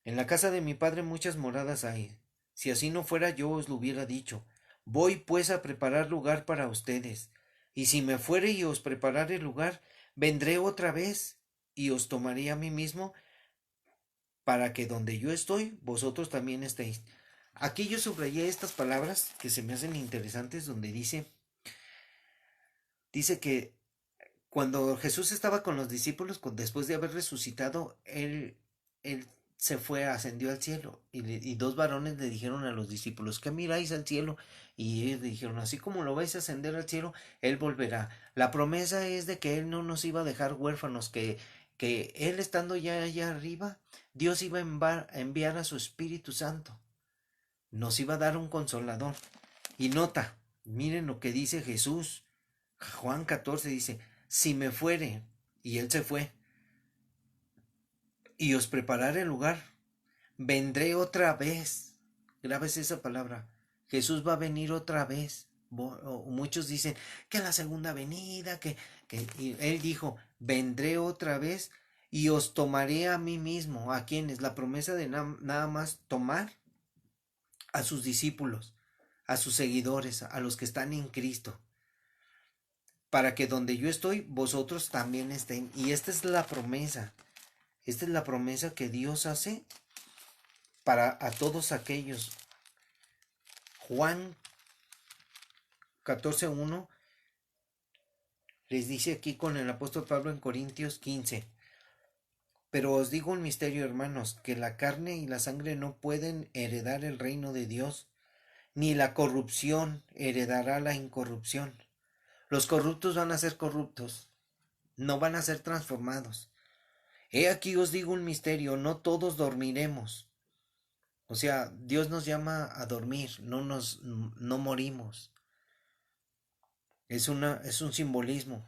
A: en la casa de mi Padre muchas moradas hay. Si así no fuera, yo os lo hubiera dicho. Voy pues a preparar lugar para ustedes. Y si me fuere y os preparare lugar, vendré otra vez y os tomaré a mí mismo, para que donde yo estoy, vosotros también estéis. Aquí yo subrayé estas palabras que se me hacen interesantes, donde dice que cuando Jesús estaba con los discípulos, después de haber resucitado, él se fue, ascendió al cielo. Y dos varones le dijeron a los discípulos, ¿qué miráis al cielo? Y ellos le dijeron, así como lo vais a ascender al cielo, Él volverá. La promesa es de que Él no nos iba a dejar huérfanos, que Él estando ya allá arriba, Dios iba a enviar a su Espíritu Santo. Nos iba a dar un consolador. Y nota, miren lo que dice Jesús. Juan 14 dice, si me fuere, y él se fue, y os prepararé el lugar, vendré otra vez. Grabes esa palabra. Jesús va a venir otra vez. Muchos dicen que la segunda venida, y él dijo, vendré otra vez y os tomaré a mí mismo. ¿A quienes? La promesa de nada más tomar a sus discípulos, a sus seguidores, a los que están en Cristo, para que donde yo estoy, vosotros también estén. Y esta es la promesa. Esta es la promesa que Dios hace para a todos aquellos. Juan 14:1 les dice aquí con el apóstol Pablo en Corintios 15. Pero os digo un misterio, hermanos, que la carne y la sangre no pueden heredar el reino de Dios, ni la corrupción heredará la incorrupción. Los corruptos van a ser corruptos, no van a ser transformados. He aquí os digo un misterio, no todos dormiremos. O sea, Dios nos llama a dormir, no morimos. es un simbolismo.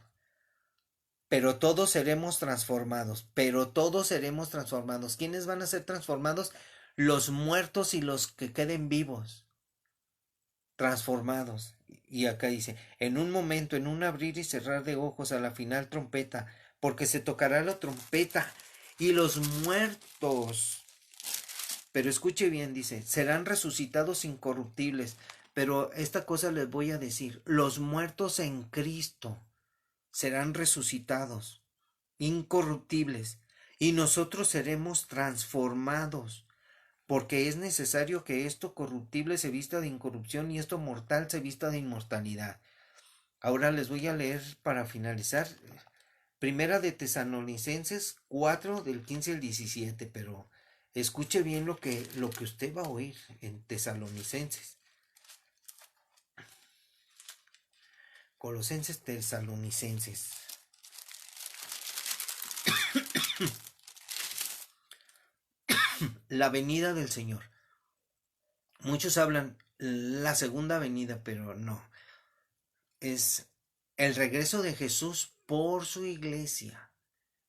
A: Pero todos seremos transformados, pero todos seremos transformados. ¿Quiénes van a ser transformados? Los muertos y los que queden vivos, transformados. Y acá dice, en un momento, en un abrir y cerrar de ojos, a la final trompeta, porque se tocará la trompeta y los muertos, pero escuche bien, dice, serán resucitados incorruptibles. Pero esta cosa les voy a decir, los muertos en Cristo serán resucitados incorruptibles, y nosotros seremos transformados, porque es necesario que esto corruptible se vista de incorrupción y esto mortal se vista de inmortalidad. Ahora les voy a leer para finalizar Primera de Tesalonicenses 4 del 15 al 17, pero escuche bien lo que usted va a oír en Tesalonicenses. Colosenses, Tesalonicenses. La venida del Señor. Muchos hablan la segunda venida, pero no. Es el regreso de Jesús por su iglesia.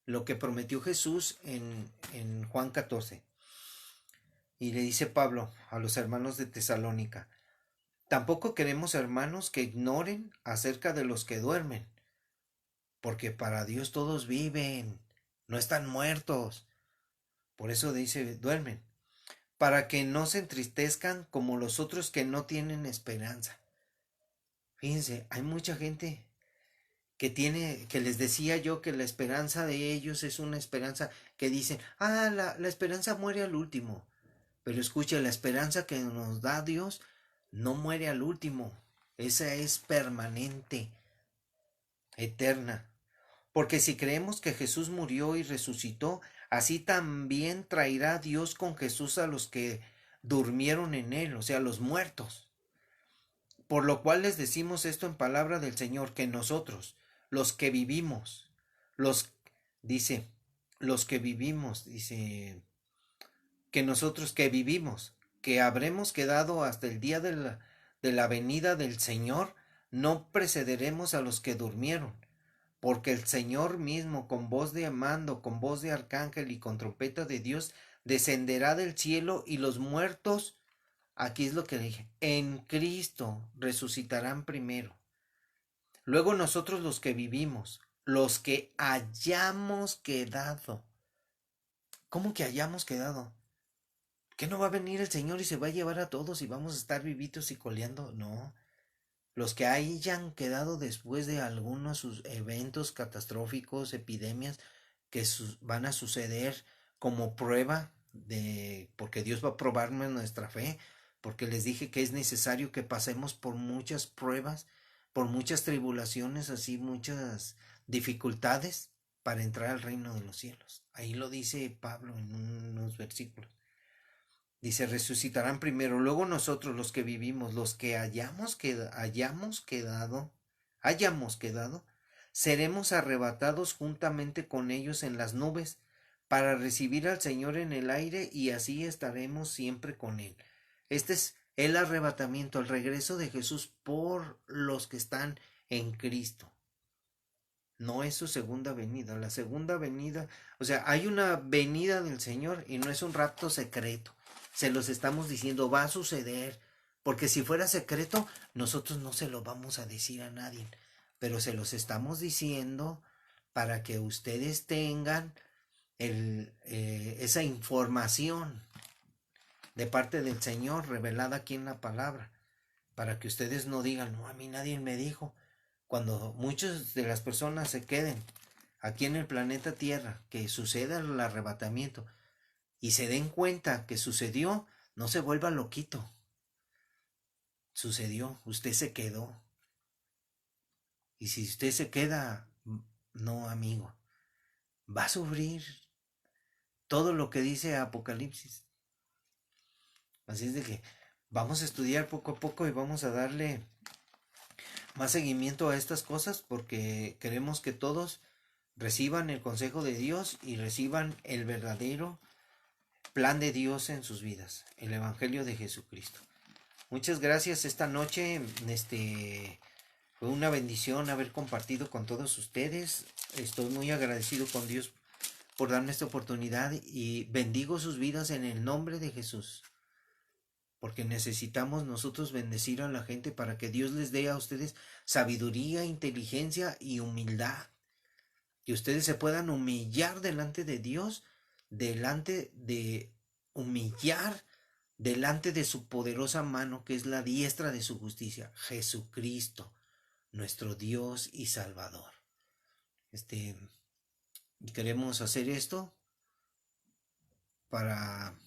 A: Lo que prometió Jesús en Juan 14. Y le dice Pablo a los hermanos de Tesalónica, tampoco queremos hermanos que ignoren acerca de los que duermen, porque para Dios todos viven, no están muertos. Por eso dice, duermen, para que no se entristezcan como los otros que no tienen esperanza. Fíjense, hay mucha gente que les decía yo que la esperanza de ellos es una esperanza que dicen, la esperanza muere al último. Pero escuche, la esperanza que nos da Dios no muere al último. Esa es permanente, eterna. Porque si creemos que Jesús murió y resucitó, así también traerá Dios con Jesús a los que durmieron en él, o sea, los muertos. Por lo cual les decimos esto en palabra del Señor, que nosotros, los que vivimos, los, dice, los que vivimos, dice, que nosotros que vivimos, que habremos quedado hasta el día de la venida del Señor, no precederemos a los que durmieron, porque el Señor mismo, con voz de mando, con voz de arcángel y con trompeta de Dios, descenderá del cielo y los muertos, aquí es lo que dije, en Cristo resucitarán primero. Luego nosotros los que vivimos, los que hayamos quedado. ¿Cómo que hayamos quedado? ¿Que no va a venir el Señor y se va a llevar a todos y vamos a estar vivitos y coleando? No. Los que hayan quedado después de algunos eventos catastróficos, epidemias que van a suceder como prueba de, porque Dios va a probarme nuestra fe, porque les dije que es necesario que pasemos por muchas pruebas, por muchas tribulaciones, así muchas dificultades para entrar al reino de los cielos. Ahí lo dice Pablo en unos versículos. Dice, resucitarán primero, luego nosotros los que vivimos, los que hayamos quedado, seremos arrebatados juntamente con ellos en las nubes para recibir al Señor en el aire y así estaremos siempre con Él. Este es el arrebatamiento, el regreso de Jesús por los que están en Cristo. No es su segunda venida. La segunda venida, o sea, hay una venida del Señor y no es un rapto secreto. Se los estamos diciendo, va a suceder. Porque si fuera secreto, nosotros no se lo vamos a decir a nadie. Pero se los estamos diciendo para que ustedes tengan esa información de parte del Señor revelada aquí en la palabra. Para que ustedes no digan, no, a mí nadie me dijo. Cuando muchas de las personas se queden aquí en el planeta Tierra, que suceda el arrebatamiento y se den cuenta que sucedió, no se vuelva loquito. Sucedió, usted se quedó. Y si usted se queda, no, amigo, va a sufrir todo lo que dice Apocalipsis. Así es de que vamos a estudiar poco a poco y vamos a darle más seguimiento a estas cosas porque queremos que todos reciban el consejo de Dios y reciban el verdadero plan de Dios en sus vidas, el Evangelio de Jesucristo. Muchas gracias esta noche, Fue una bendición haber compartido con todos ustedes. Estoy muy agradecido con Dios por darme esta oportunidad y bendigo sus vidas en el nombre de Jesús. Porque necesitamos nosotros bendecir a la gente para que Dios les dé a ustedes sabiduría, inteligencia y humildad. Que ustedes se puedan humillar delante de Dios, delante de humillar, delante de su poderosa mano, que es la diestra de su justicia, Jesucristo, nuestro Dios y Salvador. Queremos hacer esto para